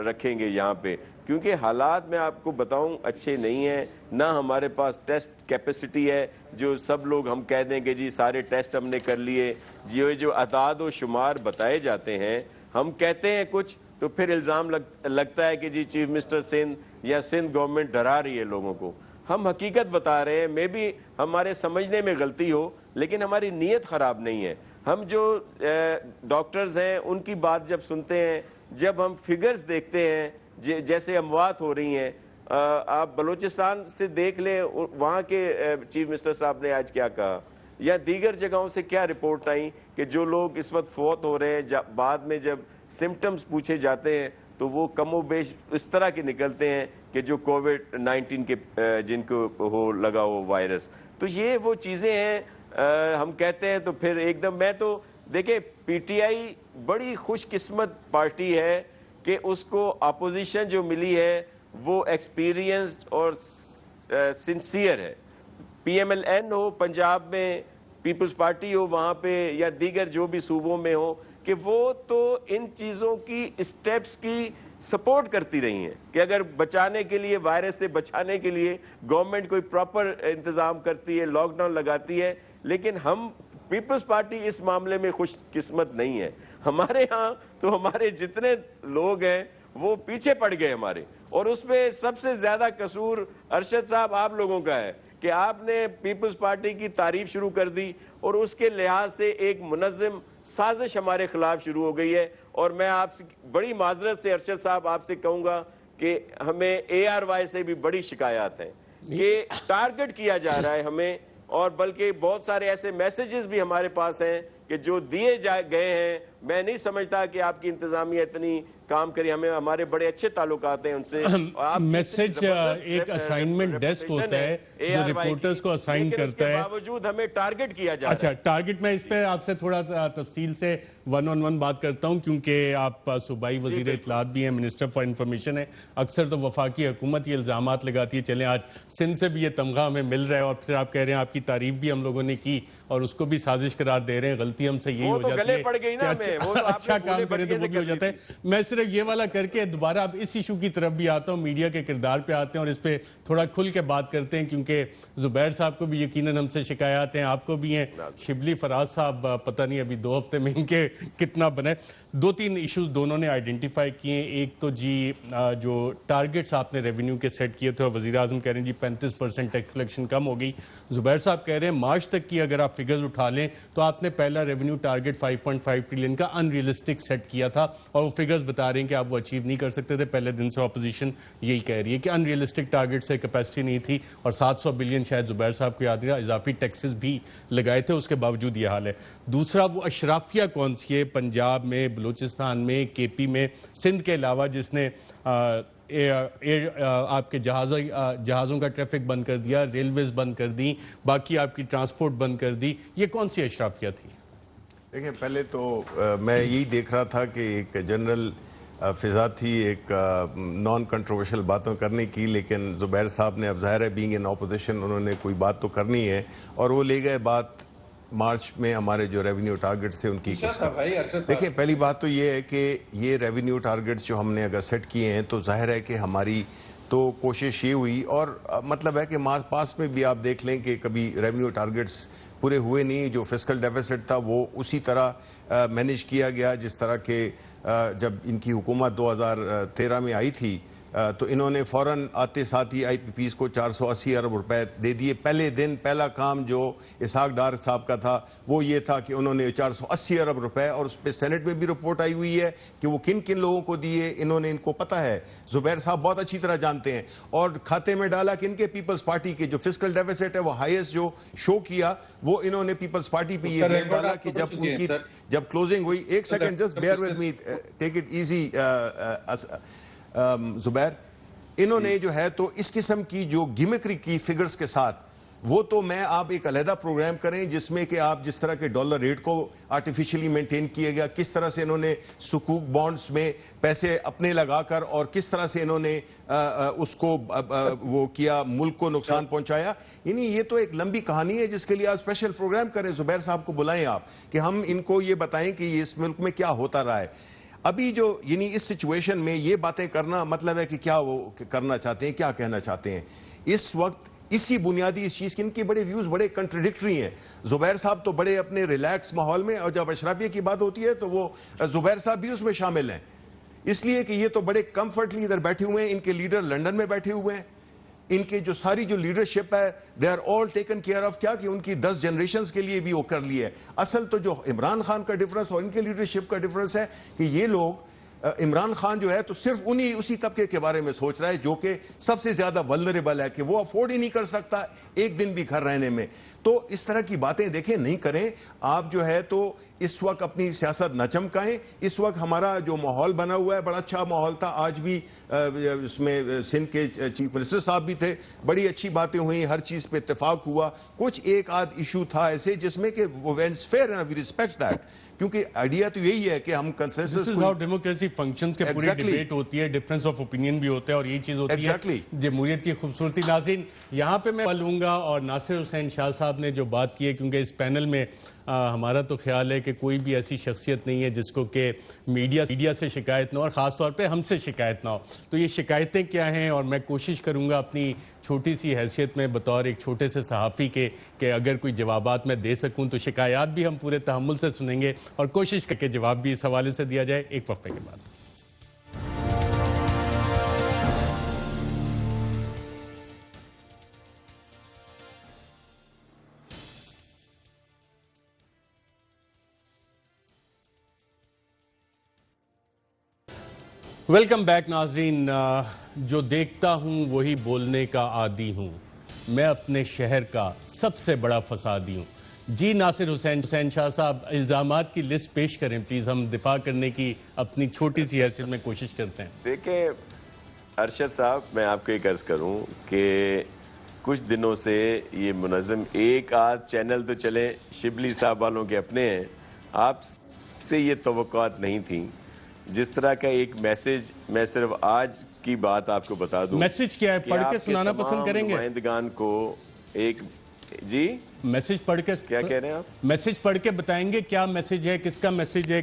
E: رکھیں گے یہاں پہ, کیونکہ حالات میں آپ کو بتاؤں اچھے نہیں ہیں, نہ ہمارے پاس ٹیسٹ کیپیسٹی ہے جو سب لوگ ہم کہہ دیں کہ جی سارے ٹیسٹ ہم نے کر لیے. جو اعداد و شمار بتائے جاتے ہیں, ہم کہتے ہیں کچھ تو پھر الزام لگتا ہے کہ جی چیف منسٹر سندھ یا سندھ گورنمنٹ ڈرا رہی ہے لوگوں کو. ہم حقیقت بتا رہے ہیں, میں بھی ہمارے سمجھنے میں غلطی ہو لیکن ہماری نیت خراب نہیں ہے. ہم جو ڈاکٹرز ہیں ان کی بات جب سنتے ہیں, جب ہم فگرز دیکھتے ہیں جیسے اموات ہو رہی ہیں, آپ بلوچستان سے دیکھ لیں وہاں کے چیف منسٹر صاحب نے آج کیا کہا, یا دیگر جگہوں سے کیا رپورٹ آئیں کہ جو لوگ اس وقت فوت ہو رہے ہیں بعد میں جب سمٹمز پوچھے جاتے ہیں تو وہ کم و بیش اس طرح کے نکلتے ہیں کہ جو کووڈ-19 کے جن کو ہو لگا ہو وائرس. تو یہ وہ چیزیں ہیں ہم کہتے ہیں تو پھر ایک دم. میں تو دیکھیں پی ٹی آئی بڑی خوش قسمت پارٹی ہے کہ اس کو اپوزیشن جو ملی ہے وہ ایکسپیرینسڈ اور سنسیئر ہے. پی ایم ایل این ہو پنجاب میں, پیپلز پارٹی ہو وہاں پہ, یا دیگر جو بھی صوبوں میں ہو, کہ وہ تو ان چیزوں کی اسٹیپس کی سپورٹ کرتی رہی ہیں کہ اگر بچانے کے لیے, وائرس سے بچانے کے لیے گورنمنٹ کوئی پراپر انتظام کرتی ہے, لاک ڈاؤن لگاتی ہے. لیکن ہم پیپلز پارٹی اس معاملے میں خوش قسمت نہیں ہے. ہمارے ہاں تو ہمارے جتنے لوگ ہیں وہ پیچھے پڑ گئے ہمارے, اور اس پہ سب سے زیادہ قصور ارشد صاحب آپ لوگوں کا ہے کہ آپ نے پیپلز پارٹی کی تعریف شروع کر دی, اور اس کے لحاظ سے ایک منظم سازش ہمارے خلاف شروع ہو گئی ہے. اور میں آپ سے بڑی معذرت سے ارشد صاحب آپ سے کہوں گا کہ ہمیں اے آر وائی سے بھی بڑی شکایات ہیں کہ ٹارگٹ کیا جا رہا ہے ہمیں, اور بلکہ بہت سارے ایسے میسیجز بھی ہمارے پاس ہیں کہ جو دیے گئے ہیں. میں نہیں سمجھتا کہ آپ کی انتظامیہ اتنی کام کری, ہمارے بڑے اچھے تعلقات ہیں ان سے.
A: میسج ایک اسائنمنٹ ڈیسک ہوتا ہے جو رپورٹرز کو اسائن کرتا ہے,
E: باوجود ہمیں ٹارگٹ کیا جا رہا ہے.
A: اچھا ٹارگٹ, میں اس پہ آپ سے تھوڑا تفصیل سے 1-on-1 بات کرتا ہوں کیونکہ آپ صوبائی وزیر اطلاعات بھی ہیں, منسٹر فار انفارمیشن ہے. اکثر تو وفاقی حکومت یہ الزامات لگاتی ہے, چلیں آج سندھ سے بھی یہ تمغہ ہمیں مل رہا ہے, اور پھر آپ کہہ رہے ہیں آپ کی تعریف بھی ہم لوگوں نے کی اور اس کو بھی سازش قرار دے رہے ہیں. غلطی ہم سے یہی ہو جاتی ہے کہ اچھا کام کریں تو وہ بھی ہو جاتا ہے. میں صرف یہ والا کر کے دوبارہ اب اس ایشو کی طرف بھی آتا ہوں, میڈیا کے کردار پہ آتے ہیں اور اس پہ تھوڑا کھل کے بات کرتے ہیں کیونکہ زبیر صاحب کو بھی یقیناً ہم سے شکایات ہیں, آپ کو بھی ہیں. شبلی فراز صاحب پتہ نہیں ابھی 2 ہفتے میں ان کے کتنا بنے. 2-3 ایشوز دونوں نے آئیڈینٹیفائی کیے ہیں. ایک تو جی جو ٹارگٹس آپ نے ریونیو کے سیٹ کیے تھے اور وزیر اعظم کہہ رہے ہیں جی 35% ٹیکس کلیکشن کم ہو گئی. زبیر صاحب کہہ رہے ہیں مارچ تک کی اگر آپ فگرز اٹھا لیں تو آپ نے پہلا ریونیو ٹارگٹ 5.5 ٹریلین کا ان ریئلسٹک سیٹ کیا تھا, اور وہ فگرز بتا رہے ہیں کہ آپ وہ اچیو نہیں کر سکتے تھے. پہلے دن سے اپوزیشن یہی کہہ رہی ہے کہ ان ریئلسٹک ٹارگٹ سے کیپیسٹی نہیں تھی, اور 700 بلین شاید زبیر صاحب کو یاد رہا اضافی ٹیکسز بھی لگائے تھے, اس کے باوجود یہ حال ہے. دوسرا وہ اشرافیہ کون سی ہے پنجاب میں, بلوچستان میں, کے پی میں, سندھ کے علاوہ جس نے آپ کے جہازوں کا ٹریفک بند کر دیا, ریلویز بند کر دی, باقی آپ کی ٹرانسپورٹ بند کر دی, یہ کون سی اشرافیہ تھی؟
C: دیکھیں پہلے تو میں یہی دیکھ رہا تھا کہ ایک جنرل فضا تھی ایک نان کنٹروورشل باتوں کرنے کی, لیکن زبیر صاحب نے اب ظاہر ہے بینگ ان اپوزیشن انہوں نے کوئی بات تو کرنی ہے, اور وہ لے گئے بات مارچ میں ہمارے جو ریونیو ٹارگٹس تھے ان کی
D: ارشد صاحب
C: دیکھیں پہلی بات تو یہ ہے کہ یہ ریونیو ٹارگٹس جو ہم نے اگر سیٹ کیے ہیں تو ظاہر ہے کہ ہماری تو کوشش یہ ہوئی اور مطلب ہے کہ پاس میں بھی آپ دیکھ لیں کہ کبھی ریونیو ٹارگٹس پورے ہوئے نہیں. جو فسکل ڈیفیسٹ تھا وہ اسی طرح مینیج کیا گیا جس طرح کہ جب ان کی حکومت 2013 میں آئی تھی تو انہوں نے فوراً آتے ساتھ ہی آئی پی پیز کو 480 ارب روپے دے دیے. پہلے دن پہلا کام جو اسحاق ڈار صاحب کا تھا وہ یہ تھا کہ انہوں نے 480 ارب روپے, اور اس پہ سینٹ میں بھی رپورٹ آئی ہوئی ہے کہ وہ کن کن لوگوں کو دیے. انہوں نے ان کو پتہ ہے, زبیر صاحب بہت اچھی طرح جانتے ہیں, اور کھاتے میں ڈالا کہ ان کے پیپلز پارٹی کے جو فسکل ڈیفیسٹ ہے وہ ہائیسٹ جو شو کیا وہ انہوں نے پیپلز پارٹی پہ یہ بلیم ڈالا کہ جب ان کی جب کلوزنگ ہوئی. ایک second just bear with me, take it easy Zubair. انہوں نے جو ہے تو اس قسم کی جو گیمکری کی فگرز کے ساتھ, وہ تو میں آپ ایک علیحدہ پروگرام کریں جس میں کہ آپ جس طرح کے ڈالر ریٹ کو آرٹیفیشلی مینٹین کیا گیا, کس طرح سے انہوں نے سکوک بانڈز میں پیسے اپنے لگا کر اور کس طرح سے انہوں نے اس کو وہ کیا, ملک کو نقصان پہنچایا. یعنی یہ تو ایک لمبی کہانی ہے جس کے لیے آپ اسپیشل پروگرام کریں. زبیر صاحب کو بلائیں آپ کہ ہم ان کو یہ بتائیں کہ اس ملک میں کیا ہوتا رہا ہے. ابھی جو یعنی اس سچویشن میں یہ باتیں کرنا مطلب ہے کہ کیا وہ کرنا چاہتے ہیں, کیا کہنا چاہتے ہیں اس وقت. اسی بنیادی اس چیز کے ان کے بڑے ویوز بڑے کنٹرڈکٹری ہیں. زبیر صاحب تو بڑے اپنے ریلیکس ماحول میں, اور جب اشرافیہ کی بات ہوتی ہے تو وہ زبیر صاحب بھی اس میں شامل ہیں, اس لیے کہ یہ تو بڑے کمفرٹلی ادھر بیٹھے ہوئے ہیں. ان کے لیڈر لنڈن میں بیٹھے ہوئے ہیں. ان کے جو ساری جو لیڈرشپ ہے they are all taken care of, کیا کہ ان کی 10 جنریشنز کے لیے بھی وہ کر لی ہے. اصل تو جو عمران خان کا ڈفرنس اور ان کے لیڈرشپ کا ڈفرنس ہے کہ یہ لوگ, عمران خان جو ہے تو صرف اسی طبقے کے بارے میں سوچ رہا ہے جو کہ سب سے زیادہ ولنریبل ہے, کہ وہ افورڈ ہی نہیں کر سکتا ایک دن بھی گھر رہنے میں. تو اس طرح کی باتیں دیکھیں نہیں کریں آپ. جو ہے تو اس وقت اپنی سیاست نہ چمکائیں. اس وقت ہمارا جو ماحول بنا ہوا ہے بڑا اچھا ماحول تھا. آج بھی اس میں سندھ کے چیف منسٹر صاحب بھی تھے, بڑی اچھی باتیں ہوئیں, ہر چیز پہ اتفاق ہوا. کچھ ایک آدھ ایشو تھا ایسے جس میں کہ وہ وینس fair and we respect that, کیونکہ آئیڈیا تو یہی ہے کہ ہم consensus
A: This is how democracy functions, کہ پوری ڈیبیٹ ہوتی ہے, ڈفرنس آف اوپینین بھی ہوتا ہے, اور یہ چیز ہوتی ہے جمہوریت کی خوبصورتی. ناظرین یہاں پہ میں لوں گا, اور ناصر حسین شاہ صاحب نے جو بات کی ہے, کیونکہ اس پینل میں ہمارا تو خیال ہے کہ کوئی بھی ایسی شخصیت نہیں ہے جس کو کہ میڈیا سے شکایت نہ ہو, اور خاص طور پہ ہم سے شکایت نہ ہو. تو یہ شکایتیں کیا ہیں, اور میں کوشش کروں گا اپنی چھوٹی سی حیثیت میں بطور ایک چھوٹے سے صحافی کے کہ اگر کوئی جوابات میں دے سکوں تو شکایات بھی ہم پورے تحمل سے سنیں گے, اور کوشش کر کے جواب بھی اس حوالے سے دیا جائے ایک وقفے کے بعد. ویلکم بیک ناظرین. جو دیکھتا ہوں وہی بولنے کا عادی ہوں, میں اپنے شہر کا سب سے بڑا فسادی ہوں. جی ناصر حسین شاہ صاحب, الزامات کی لسٹ پیش کریں پلیز, ہم دفاع کرنے کی اپنی چھوٹی سی حیثیت میں کوشش کرتے ہیں.
E: دیکھیں ارشد صاحب, میں آپ کو ایک عرض کروں کہ کچھ دنوں سے یہ منظم ایک آدھ چینل تو چلے شبلی صاحب والوں کے اپنے ہیں, آپ سے یہ توقعات نہیں تھیں. جس طرح کا ایک میسج, میں صرف آج کی بات آپ کو بتا دوں.
A: میسج کیا ہے, پڑھ کے سنانا پسند کریں گے
E: نمائندگان کو ایک, جی
A: میسج پڑھ کے
E: کیا کہہ رہے ہیں آپ؟
A: میسج پڑھ کے بتائیں گے کیا میسج ہے, کس کا میسج ہے؟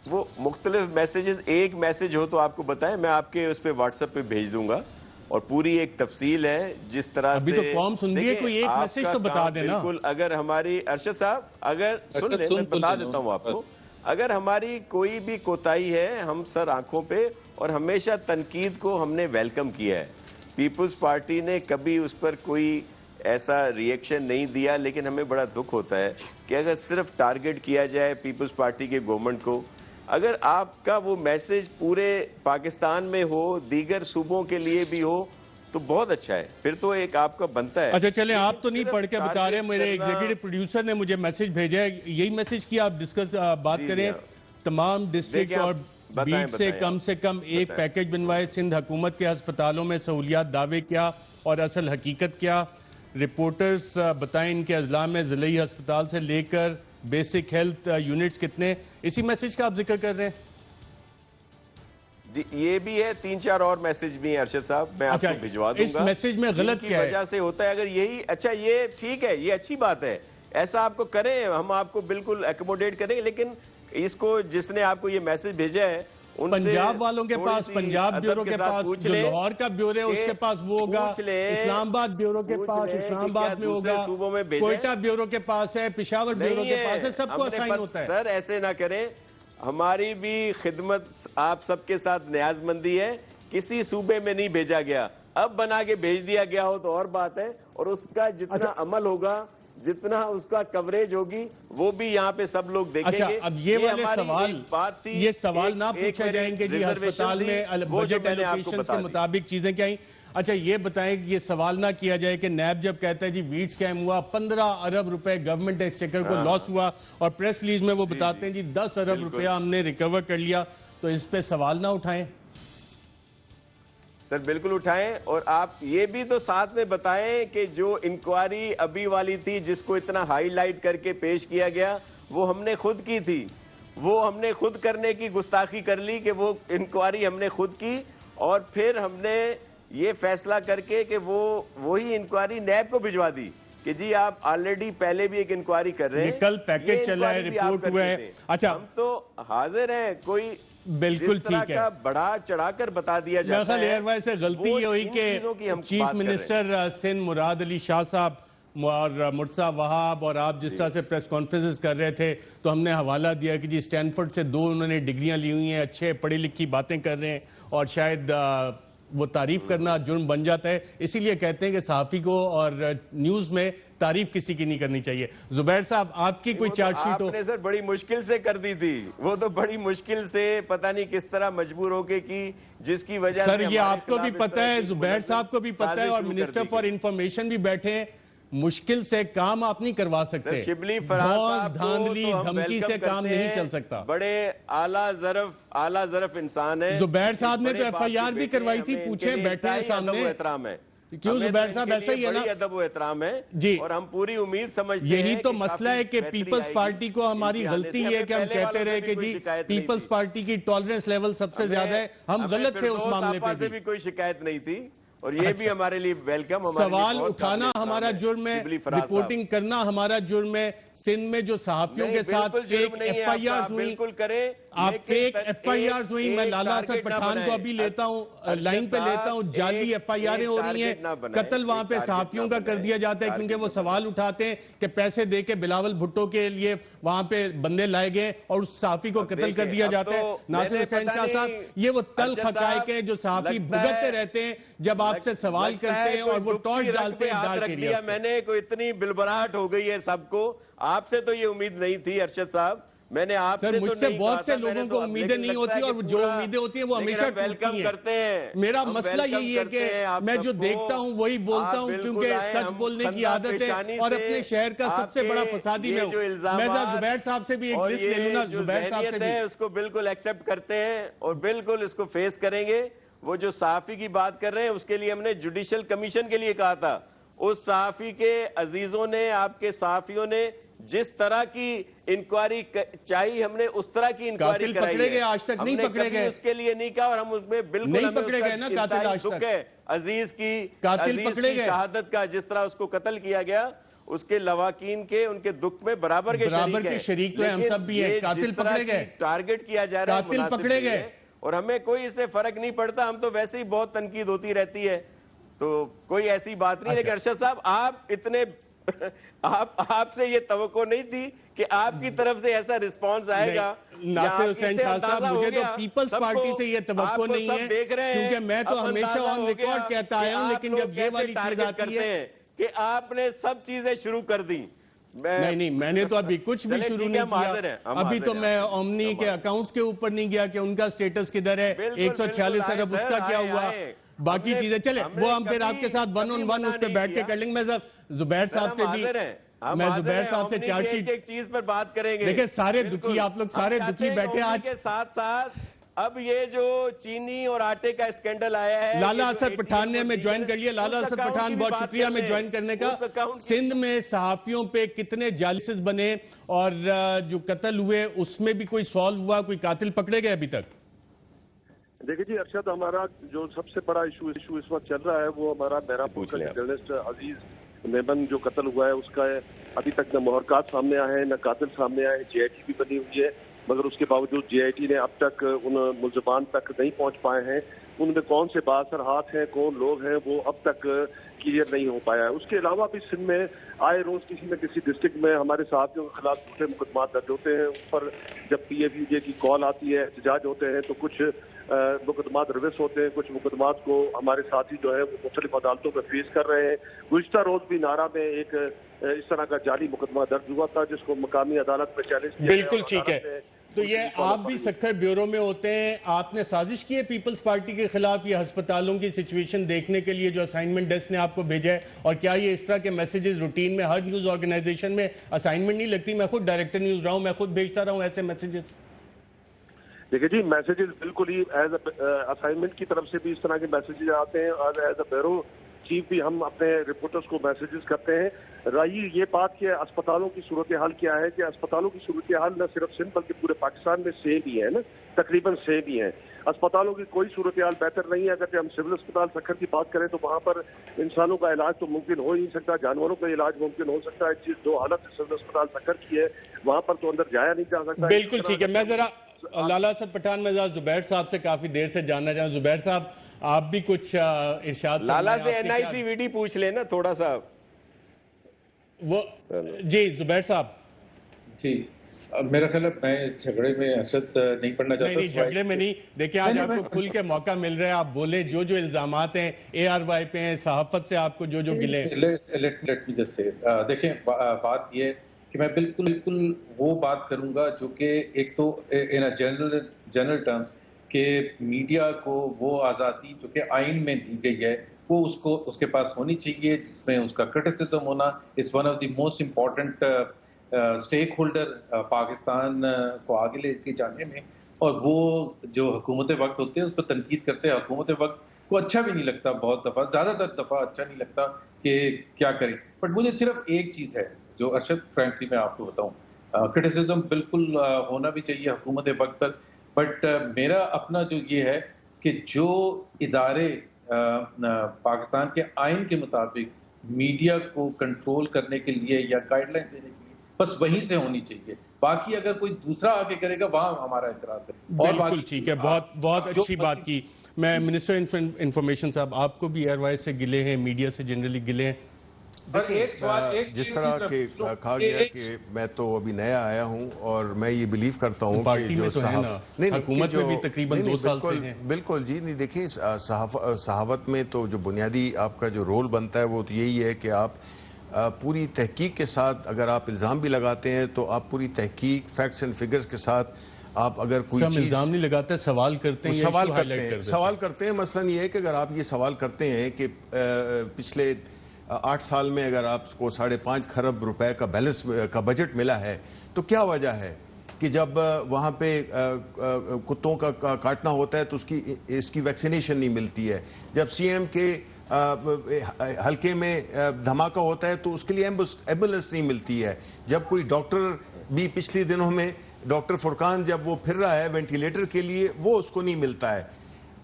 E: وہ مختلف میسیجز, ایک میسج ہو تو آپ کو بتائیں, میں آپ کے اس پہ واٹس ایپ پہ بھیج دوں گا, اور پوری ایک تفصیل ہے جس طرح سے.
A: ابھی تو قوم سن رہی ہے, کوئی ایک میسج تو بتا دینا.
E: بالکل, اگر ہماری ارشد صاحب اگر سن لیں, میں بتا دیتا ہوں آپ کو, اگر ہماری کوئی بھی کوتاہی ہے ہم سر آنکھوں پہ, اور ہمیشہ تنقید کو ہم نے ویلکم کیا ہے. پیپلز پارٹی نے کبھی اس پر کوئی ایسا ریئیکشن نہیں دیا, لیکن ہمیں بڑا دکھ ہوتا ہے کہ اگر صرف ٹارگٹ کیا جائے پیپلز پارٹی کے گورنمنٹ کو. اگر آپ کا وہ میسج پورے پاکستان میں ہو, دیگر صوبوں کے لیے بھی ہو, تو بہت اچھا ہے, پھر تو ایک آپ کا بنتا ہے.
A: اچھا چلیں, آپ تو نہیں پڑھ کے بتا رہے, میرے ایگزیکٹو پروڈیوسر نے مجھے میسج بھیجا ہے, یہی میسج کی آپ ڈسکس بات کریں. تمام ڈسٹرکٹ اور بیٹ سے کم ایک پیکج بنوائے, سندھ حکومت کے ہسپتالوں میں سہولیات, دعوے کیا اور اصل حقیقت کیا, رپورٹرز بتائیں ان کے اضلاع میں ضلعی ہسپتال سے لے کر بیسک ہیلتھ یونٹس کتنے, اسی میسج کا آپ ذکر کر رہے ہیں؟
E: جی یہ بھی ہے, 3-4 اور میسج بھی ہیں ارشد صاحب, میں آپ کو بھجوا دوں گا.
A: اس میسج میں غلط کیا ہے؟
E: وجہ سے ہوتا ہے اگر یہی, اچھا یہ ٹھیک ہے, یہ اچھی بات ہے, ایسا آپ کو کریں, ہم آپ کو بالکل ایکوموڈیٹ کریں, لیکن اس کو جس نے آپ کو یہ میسج بھیجا ہے
A: پنجاب والوں کے پاس پنجاب بیورو کے پاس, جو لاہور کا بیورو ہے اس کے پاس وہ ہوگا, اسلام آباد بیورو کے پاس اسلام آباد میں ہوگا, کوئٹہ بیورو کے پاس ہے, پشاور بیورو کے پاس ہے, سب کو اسائن ہوتا ہے.
E: سر ایسے نہ کریں, ہماری بھی خدمت آپ سب کے ساتھ نیاز مندی ہے, کسی صوبے میں نہیں بھیجا گیا, اب بنا کے بھیج دیا گیا ہو تو اور بات ہے, اور اس کا جتنا عمل ہوگا, جتنا اس کا کوریج ہوگی, وہ بھی یہاں پہ سب لوگ دیکھیں گے.
A: اب یہ والے سوال, یہ سوال نہ پوچھے جائیں گے جی ہسپتال میں بجٹ ایلوکیشنز کے مطابق چیزیں کیا ہیں. اچھا یہ بتائیں کہ یہ سوال نہ کیا جائے کہ نیب جب کہتا ہے جی ویٹ سکیم ہوا, 15 ارب روپے گورنمنٹ ایکسچیکر کو لاس ہوا, اور پریس ریلیز میں وہ بتاتے ہیں جی 10 ارب روپیہ ہم نے ریکور کر لیا, تو اس پہ سوال نہ اٹھائیں.
E: سر بالکل اٹھائیں, اور آپ یہ بھی تو ساتھ میں بتائیں کہ جو انکوائری ابھی والی تھی جس کو اتنا ہائی لائٹ کر کے پیش کیا گیا, وہ ہم نے خود کی تھی, وہ ہم نے خود کرنے کی گستاخی کر لی کہ وہ انکوائری ہم نے خود کی, اور پھر ہم نے یہ فیصلہ کر کے کہ وہی انکوائری نیب کو بھجوا دی کہ جی آپ آلریڈی پہلے بھی ایک انکوائری کر رہے ہیں,
A: کل پیکج چلا ہے, رپورٹ ہوا ہے. اچھا
E: ہم تو حاضر ہیں, کوئی
A: بالکل ٹھیک ہے,
E: بڑا چڑھا کر بتا دیا جاتا ہے.
A: ایئر وائز سے غلطی یہ ہوئی کہ چیف منسٹر سندھ مراد علی شاہ صاحب اور مرتضیٰ وہاب اور آپ جس طرح سے پریس کانفرنسز کر رہے تھے, تو ہم نے حوالہ دیا کہ جی سٹینفورڈ سے 2 انہوں نے ڈگریاں لی ہوئی ہیں, اچھے پڑھی لکھی باتیں کر رہے ہیں, اور شاید وہ تعریف کرنا جرم بن جاتا ہے, اسی لیے کہتے ہیں کہ صحافی کو اور نیوز میں تعریف کسی کی نہیں کرنی چاہیے. زبیر صاحب آپ کی کوئی چارٹ شیٹ ہو؟
E: آپ نے سر بڑی مشکل سے کر دی تھی, وہ تو بڑی مشکل سے پتہ نہیں کس طرح مجبور ہو کے کی, جس کی وجہ سے
A: سر یہ آپ کو بھی پتہ ہے, زبیر صاحب کو بھی پتہ ہے, اور منسٹر فار انفارمیشن بھی بیٹھے ہیں, مشکل سے کام آپ نہیں کروا سکتے,
E: شبلی فراز صاحب
A: دھاندلی دھمکی سے کام نہیں چل سکتا.
E: بڑے اعلیٰ ظرف انسان ہیں.
A: زبیر صاحب نے تو ایف آئی آر بھی کروائی تھی, پوچھیں بیٹھے ہیں سامنے. کیوں زبیر صاحب ایسا ہی ہے نا,
E: ادب و احترام ہے
A: جی,
E: اور ہم پوری امید سمجھتے ہیں.
A: یہی تو مسئلہ ہے کہ پیپلز پارٹی کو ہماری غلطی ہے کہ ہم کہتے رہے کہ جی پیپلز پارٹی کی ٹالرنس لیول سب سے زیادہ ہے, ہم غلط تھے اس معاملے پہ
E: بھی. کوئی شکایت نہیں تھی, اور یہ بھی ہمارے لیے ویلکم.
A: سوال اٹھانا ہمارا جرم ہے, رپورٹنگ کرنا ہمارا جرم ہے. سندھ میں جو صحافیوں کے ساتھ فیک ایف آئی آرز ہوئی, آپ فیک ایف آئی آرز ہوئی, میں لالا اسد پٹھان کو ابھی لیتا ہوں, لائن پہ لیتا ہوں, جعلی ایف آئی آریں ہو رہی ہیں, قتل وہاں پہ صحافیوں کا کر دیا جاتا ہے کیونکہ وہ سوال اٹھاتے ہیں کہ پیسے دے کے بلاول بھٹو کے لیے وہاں پہ بندے لائے گئے اور اس صحافی کو قتل کر دیا جاتا ہے. ناصر حسین شاہ صاحب, یہ وہ تلخ حقائق ہیں جو صحافی بھگتتے رہتے ہیں جب آپ سے سوال کرتے ہیں اور وہ ٹارچ ڈالتے ہیں ڈارک ایریا.
E: میں نے کوئی اتنی بلبراہٹ ہو گئی ہے سب کو, آپ سے تو یہ امید نہیں تھی ارشد صاحب, میں نے آپ سے
A: مجھ سے بہت سے لوگوں کو امیدیں نہیں ہوتی, اور جو امیدیں ہوتی ہیں وہ ہمیشہ ٹوٹتی ہیں. میرا مسئلہ یہی ہے کہ میں جو دیکھتا ہوں وہی بولتا ہوں, کیونکہ سچ بولنے کی عادت ہے, اور اپنے شہر کا سب سے بڑا فسادی میں ہوں. میں زبیر صاحب سے بھی ایک لسٹ لے لوں نا, زبیر صاحب سے بھی,
E: اس کو بالکل ایکسپٹ کرتے ہیں اور بالکل اس کو فیس کریں گے. وہ جو صحافی کی بات کر رہے ہیں اس کے لیے ہم نے جوڈیشل کمیشن کے لیے کہا تھا, اس صحافی کے عزیزوں نے, آپ کے صحافیوں نے جس طرح کی انکوائری چاہیے, ہم نے اس طرح کی انکوائری کرائی ہے.
A: پکڑے گئے آج تک نہیں پکڑے گئے,
E: اس کے لیے نہیں کہا, اور ہم اس میں بالکل
A: نہیں پکڑے گئے نا قاتل آج تک.
E: عزیز کی
A: شہادت
E: کا جس طرح اس کو قتل کیا گیا, اس کے لواکین کے ان کے دکھ میں برابر کے
A: شریک تو ہم سب بھی ہیں. قاتل پکڑے گئے,
E: ٹارگٹ کیا جا رہا ہے,
A: قاتل پکڑے گئے,
E: اور ہمیں کوئی اس سے فرق نہیں پڑتا, ہم تو ویسے ہی بہت تنقید ہوتی رہتی ہے, تو کوئی ایسی بات نہیں. لیکن ارشد صاحب آپ اتنے آپ سے یہ توقع نہیں تھی کہ آپ کی طرف سے ایسا رسپانس آئے گا.
A: ناصر حسین شاہ صاحب, مجھے تو پیپلز پارٹی سے یہ توقع نہیں ہے, کیونکہ میں تو ہمیشہ آن ریکارڈ کہتا آیا ہوں, لیکن جب یہ والی چیز آتی ہے
E: کہ آپ نے سب چیزیں شروع کر دی.
A: نہیں, میں نے تو ابھی کچھ بھی شروع نہیں کیا. ابھی تو میں اومنی کے اکاؤنٹس کے اوپر نہیں گیا کہ ان کا سٹیٹس کدھر ہے, 146 ارب اس کا کیا ہوا, باقی چیزیں چلیں وہ ہم پھر آپ کے ساتھ ون آن ون اس پہ بیٹھ کے کر لیں گے. میں زبیر صاحب سے بھی, میں زبیر صاحب سے چارٹ شیٹ
E: ایک چیز پر بات کریں گے.
A: دیکھیں سارے دکھی, آپ لوگ سارے دکھی بیٹھے آج.
E: کے ساتھ ساتھ اب یہ جو چینی اور آٹے کا اسکینڈل آیا ہے,
A: لالا اسد پٹھان نے ہمیں جوائن کر لیا. لالا اسد پٹھان بہت شکریہ ہمیں جوائن کرنے کا. سندھ میں صحافیوں پہ کتنے جالسز بنے, اور جو قتل ہوئے اس میں بھی کوئی سالو ہوا, کوئی قاتل پکڑے گئے ابھی تک؟
F: دیکھیے جی ارشد، ہمارا جو سب سے بڑا ایشو اس وقت چل رہا ہے وہ ہمارا بہراپور کا جرنلسٹ عزیز میمن جو قتل ہوا ہے، اس کا ابھی تک نہ محرکات سامنے آئے ہیں، نہ قاتل سامنے آئے ہیں. جے آئی ٹی بھی بنی ہوئی ہے، مگر اس کے باوجود جے آئی ٹی نے اب تک ان ملزمان تک نہیں پہنچ پائے ہیں. ان میں کون سے بااثر ہاتھ ہیں، کون لوگ ہیں، وہ اب تک کلیئر نہیں ہو پایا ہے. اس کے علاوہ بھی سندھ میں آئے روز کسی نہ کسی ڈسٹرکٹ میں ہمارے صحافیوں کے خلاف جھوٹے مقدمات درج ہوتے ہیں. اس پر جب پی ایف یو جے کی کال آتی ہے، احتجاج ہوتے ہیں، تو کچھ مقدمات رویس ہوتے ہیں، کچھ مقدمات کو ہمارے ساتھی جو ہے وہ مختلف عدالتوں میں فیس کر رہے ہیں. گزشتہ روز بھی نارا میں ایک اس طرح کا جعلی مقدمہ درج ہوا تھا جس کو مقامی عدالت میں چیلنج کیا.
A: بالکل ٹھیک ہے. تو یہ آپ بھی سکتر بیورو میں ہوتے ہیں، آپ نے سازش کی ہے پیپلز پارٹی کے خلاف یہ ہسپتالوں کی سچویشن دیکھنے کے لیے جو اسائنمنٹ ڈیسک نے آپ کو بھیجا ہے؟ اور کیا یہ اس طرح کے میسیجز روٹین میں ہر نیوز آرگنائزیشن میں اسائنمنٹ نہیں لگتی؟ میں خود ڈائریکٹر نیوز رہا ہوں، میں خود بھیجتا رہا ہوں ایسے میسیجز.
F: دیکھیں جی میسیجز بالکل ہی ایز اسائنمنٹ کی طرف سے بھی اس طرح کے میسیجز آتے ہیں، اور ایز اے بیورو چیف بھی ہم اپنے رپورٹرز کو میسیجز کرتے ہیں. رہی یہ بات کہ اسپتالوں کی صورتحال کیا ہے، کہ اسپتالوں کی صورتحال نہ صرف سندھ بلکہ پورے پاکستان میں سیم ہی ہے نا، تقریباً سیم ہی ہے. اسپتالوں کی کوئی صورتحال بہتر نہیں ہے. اگر ہم سول اسپتال سکھر کی بات کریں تو وہاں پر انسانوں کا علاج تو ممکن ہو ہی نہیں سکتا، جانوروں کا علاج ممکن ہو سکتا ہے. چیز جو حالت سول اسپتال سکھر کی ہے وہاں پر تو اندر جایا نہیں جا سکتا.
A: بالکل ٹھیک ہے. میں ذرا لالا اسد پٹھان میں زبیر صاحب سے کافی دیر سے جاننا چاہوں. زبیر صاحب آپ بھی کچھ ارشاد
E: لالا سے این آئی سی وی ڈی پوچھ لیں نا تھوڑا سا.
A: وہ جی زبیر صاحب.
D: جی میرا خیال ہے میں اس جھگڑے میں ارشد نہیں پڑھنا چاہتا.
A: نہیں جھگڑے میں نہیں. دیکھیں آج آپ کو کھل کے موقع مل رہا ہے، آپ بولیں جو جو الزامات ہیں اے آر وائی پہ ہیں، صحافت سے آپ کو جو جو گلے ہیں.
D: لیٹ می جسٹ سے دیکھیں بات یہ ہے کہ میں بالکل وہ بات کروں گا جو کہ ایک تو ان جنرل ٹرمز کہ میڈیا کو وہ آزادی جو کہ آئین میں دی گئی ہے وہ اس کے پاس ہونی چاہیے، جس میں اس کا کرٹیسزم ہونا is one of the most important stake holder Pakistan کو آگے لے کے جانے میں. اور وہ جو حکومت وقت ہوتے ہیں اس پہ تنقید کرتے ہیں. حکومت وقت کو اچھا بھی نہیں لگتا، بہت دفعہ زیادہ تر دفعہ اچھا نہیں لگتا کہ کیا کریں. بٹ مجھے صرف ایک چیز ہے جو ارشد فرینکلی میں آپ کو بتاؤں، کرٹیسزم بالکل ہونا بھی چاہیے حکومت وقت پر. بٹ میرا اپنا جو یہ ہے کہ جو ادارے پاکستان کے آئین کے مطابق میڈیا کو کنٹرول کرنے کے لیے یا گائیڈ لائن دینے کے لیے بس وہیں سے ہونی چاہیے. باقی اگر کوئی دوسرا آگے کرے گا وہاں ہمارا اعتراض ہے.
A: بالکل ٹھیک ہے. بہت اچھی بات کی. میں منسٹر انفارمیشن صاحب آپ کو بھی ایئر وائز سے گلے ہیں، میڈیا سے جنرلی گلے ہیں.
C: جس طرح کہ کہا گیا کہ میں تو ابھی نیا آیا ہوں اور میں یہ بلیو کرتا ہوں کہ جو
A: حکومت میں بھی تقریباً 2 سال سے ہیں.
C: بالکل جی نہیں. دیکھیں صحافت میں تو جو بنیادی آپ کا جو رول بنتا ہے وہ تو یہی ہے کہ آپ پوری تحقیق کے ساتھ اگر آپ الزام بھی لگاتے ہیں تو آپ پوری تحقیق فیکٹس اینڈ فگرز کے ساتھ آپ اگر کوئی چیز
A: الزام نہیں لگاتے، سوال کرتے ہیں.
C: سوال کرتے ہیں. مثلاً یہ ہے کہ اگر آپ یہ سوال کرتے ہیں کہ پچھلے 8 سال میں اگر آپ کو 5.5 کھرب روپے کا بیلنس کا بجٹ ملا ہے تو کیا وجہ ہے کہ جب وہاں پہ کتوں کا کاٹنا ہوتا ہے تو اس کی ویکسینیشن نہیں ملتی ہے. جب سی ایم کے حلقے میں دھماکہ ہوتا ہے تو اس کے لیے ایمبولینس نہیں ملتی ہے. جب کوئی ڈاکٹر بھی پچھلے دنوں میں ڈاکٹر فرقان جب وہ پھر رہا ہے وینٹیلیٹر کے لیے وہ اس کو نہیں ملتا ہے.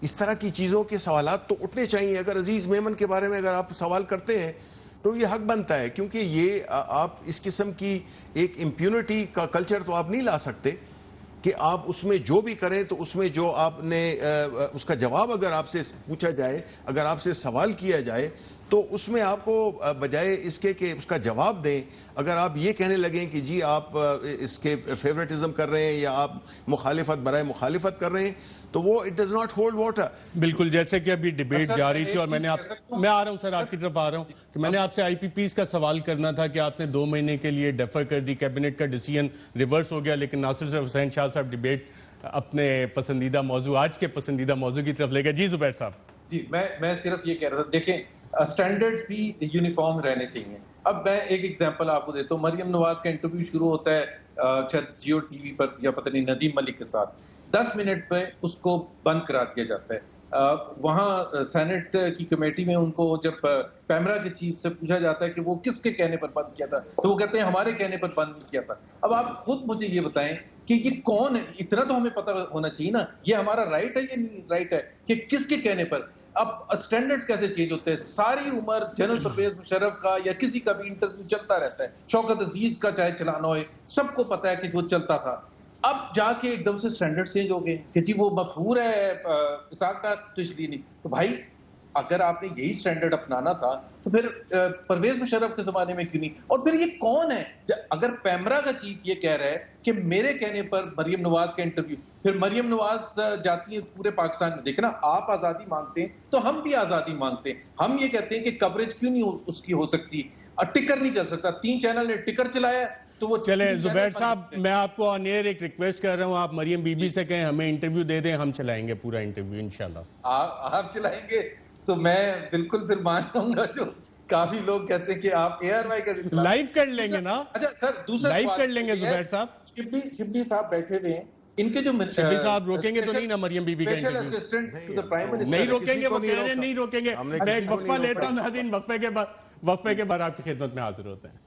C: اس طرح کی چیزوں کے سوالات تو اٹھنے چاہیے. اگر عزیز میمن کے بارے میں اگر آپ سوال کرتے ہیں تو یہ حق بنتا ہے، کیونکہ یہ آپ اس قسم کی ایک امپیونٹی کا کلچر تو آپ نہیں لا سکتے کہ آپ اس میں جو بھی کریں تو اس میں جو آپ نے اس کا جواب اگر آپ سے پوچھا جائے، اگر آپ سے سوال کیا جائے تو اس میں آپ کو بجائے اس کے کہ اس کا جواب دیں، اگر آپ یہ کہنے لگیں کہ جی آپ اس کے فیورٹزم کر رہے ہیں یا آپ مخالفت برائے مخالفت کر رہے ہیں تو وہ it does not hold water.
A: بالکل جیسے کہ ابھی ڈیبیٹ جاری تھی اور میں آ رہا ہوں سر آپ کی طرف آ رہا ہوں کہ میں نے آپ سے آئی پی پیز کا سوال کرنا تھا کہ آپ نے 2 مہینے کے لیے ڈیفر کر دی، کیبنٹ کا ڈیسیژن ریورس ہو گیا، لیکن ناصر حسین شاہ صاحب ڈیبیٹ اپنے پسندیدہ موضوع آج کے پسندیدہ موضوع کی طرف لے گئے. جی زبیر صاحب.
D: جی میں صرف یہ کہہ رہا تھا، دیکھیں اسٹینڈرڈز بھی یونیفارم رہنے چاہیے. اب میں ایک ایگزامپل آپ کو دیتا ہوں. مریم نواز کا انٹرویو شروع ہوتا ہے جیو ٹی وی پر یا پتہ نہیں ندیم ملک کے ساتھ، 10 منٹ پہ اس کو بند کرا دیا جاتا ہے. وہاں سینٹ کی کمیٹی میں ان کو جب پیمرا کے چیف سے پوچھا جاتا ہے کہ وہ کس کے کہنے پر بند کیا تھا تو وہ کہتے ہیں ہمارے کہنے پر بند کیا تھا. اب آپ خود مجھے یہ بتائیں کہ یہ کون ہے. اتنا تو ہمیں پتہ ہونا چاہیے نا, یہ ہمارا رائٹ ہے یا نہیں رائٹ ہے کہ کس کے کہنے پر. اب اسٹینڈرڈز کیسے چینج ہوتے ہیں؟ ساری عمر جنرل پرویز مشرف کا یا کسی کا بھی انٹرویو چلتا رہتا ہے, شوکت عزیز کا چاہے چلانا ہوئے, سب کو پتا ہے کہ وہ چلتا تھا. اب جا کے ایک دم سے سٹینڈرڈ چینج ہو گئے کہ جی وہ مغفور ہے اسحاق ڈار تو اس لیے نہیں. تو بھائی اگر آپ نے یہی سٹینڈرڈ اپنانا تھا تو پھر پرویز مشرف کے زمانے میں کیوں نہیں؟ اور پھر یہ کون ہے؟ اگر پیمرا کا چیف یہ کہہ رہا ہے کہ میرے کہنے پر مریم نواز کا انٹرویو, پھر مریم نواز جاتی ہے پورے پاکستان میں, دیکھنا آپ آزادی مانگتے ہیں تو ہم بھی آزادی مانگتے ہیں. ہم یہ کہتے ہیں کہ کوریج کیوں نہیں اس کی ہو سکتی, اور ٹکر نہیں چل سکتا. 3 چینل نے ٹکر چلایا تو وہ
A: چلے. زبیر صاحب میں آپ کو آن ایئر ایک ریکویسٹ کر رہا ہوں, آپ مریم بی بی سے کہیں ہمیں انٹرویو دے دیں, ہم چلائیں گے پورا انٹرویو انشاءاللہ.
D: آپ چلائیں گے تو میں بالکل پھر مان لوں گا. جو کافی لوگ کہتے ہیں کہ آپ اے آر وائی کا
A: لائیو کر لیں گے نا.
D: اچھا سر, دوسرا
A: لائیو کر لیں گے زبیر صاحب.
D: شبلی صاحب بیٹھے ہوئے ہیں, ان کے جو
A: شبلی صاحب روکیں گے تو نہیں نا مریم بی بی کا انٹرویو؟ نہیں روکیں گے, وہ کہہ رہے ہیں نہیں روکیں گے. میں ایک وقفہ لیتا ہوں ناظرین, وقفے کے بعد آپ کی خدمت میں حاضر ہوتے ہیں.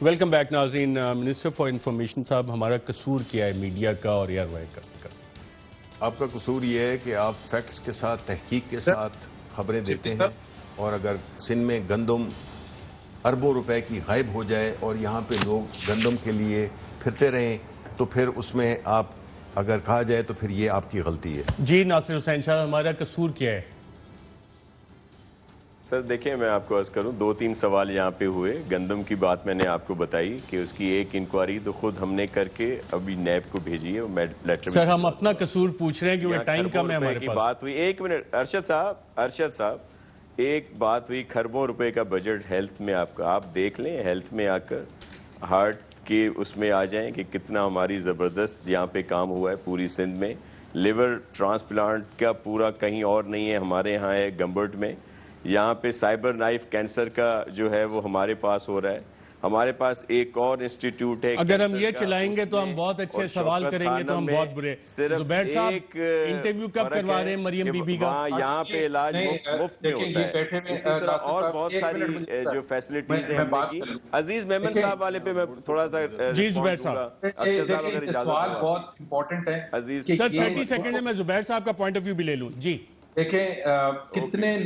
A: ویلکم بیک ناظرین. منسٹر فار انفارمیشن صاحب, ہمارا قصور کیا ہے میڈیا کا اور اے آر وائی کا؟
C: آپ کا قصور یہ ہے کہ آپ فیکٹس کے ساتھ, تحقیق کے ساتھ خبریں دیتے ہیں, اور اگر سندھ میں گندم اربوں روپے کی غائب ہو جائے اور یہاں پہ لوگ گندم کے لیے پھرتے رہیں تو پھر اس میں آپ اگر کہا جائے تو پھر یہ آپ کی غلطی ہے.
A: جی ناصر حسین شاہ, ہمارا قصور کیا ہے؟
E: سر دیکھیں, میں آپ کو عرض کروں, 2-3 سوال یہاں پہ ہوئے. گندم کی بات میں نے آپ کو بتائی کہ اس کی ایک انکوائری تو خود ہم نے کر کے ابھی نیب کو بھیجی ہے.
A: سر ہم اپنا قصور پوچھ رہے ہیں کہ وہ ٹائم کم ہے ہمارے پاس.
E: بات ہوئی, ایک منٹ ارشد صاحب, ایک بات ہوئی کھربوں روپے کا بجٹ ہیلتھ میں. آپ دیکھ لیں ہیلتھ میں آ کر, ہارٹ کے اس میں آ جائیں کہ کتنا ہماری زبردست یہاں پہ کام ہوا ہے پوری سندھ میں. لیور ٹرانسپلانٹ کا پورا کہیں اور نہیں ہے, ہمارے یہاں ہے گمبرٹ میں. یہاں پہ سائبر نائف کینسر کا جو ہے وہ ہمارے پاس ہو رہا ہے. ہمارے پاس ایک اور انسٹیٹیوٹ ہے,
A: اگر ہم یہ چلائیں گے تو ہم بہت اچھے سوال کریں گے تو ہم بہت برے. زبیر صاحب انٹرویو کب کروا رہے ہیں مریم بی بی کا؟
E: یہاں پہ علاج مفت میں ہوتا ہے. اسی طرح اور بہت ساری جو فیسلٹیز ہیں ہم نے کی. عزیز میمن صاحب والے پہ میں تھوڑا سا
A: جی زبیر صاحب,
D: سوال بہت امپورٹنٹ ہے.
E: عزیز
A: سر 30 سیکنڈ میں زبیر صاحب کا پوائنٹ آف ویو بھی لے لوں. جی
D: دیکھیں, کتنے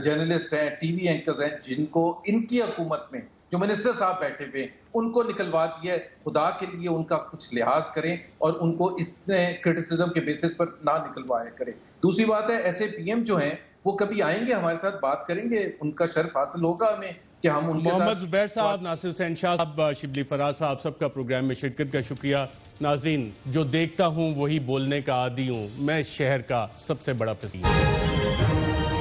D: جرنلسٹ ہیں, ٹی وی اینکرز ہیں جن کو ان کی حکومت میں جو منسٹر صاحب بیٹھے ہوئے ان کو نکلوا دیا ہے. خدا کے لیے ان کا کچھ لحاظ کریں اور ان کو اتنے کرٹیسزم کے بیسس پر نہ نکلوایا کریں. دوسری بات ہے, ایسے پی ایم جو ہیں وہ کبھی آئیں گے ہمارے ساتھ بات کریں گے, ان کا شرف حاصل ہوگا ہمیں کہ ہم ان کے ساتھ.
A: محمد زبیر صاحب, ناصر حسین شاہ صاحب, شبلی فراز صاحب, سب کا پروگرام میں شرکت کا شکریہ. ناظرین, جو دیکھتا ہوں وہی بولنے کا عادی ہوں, میں اس شہر کا سب سے بڑا فصیح ہوں.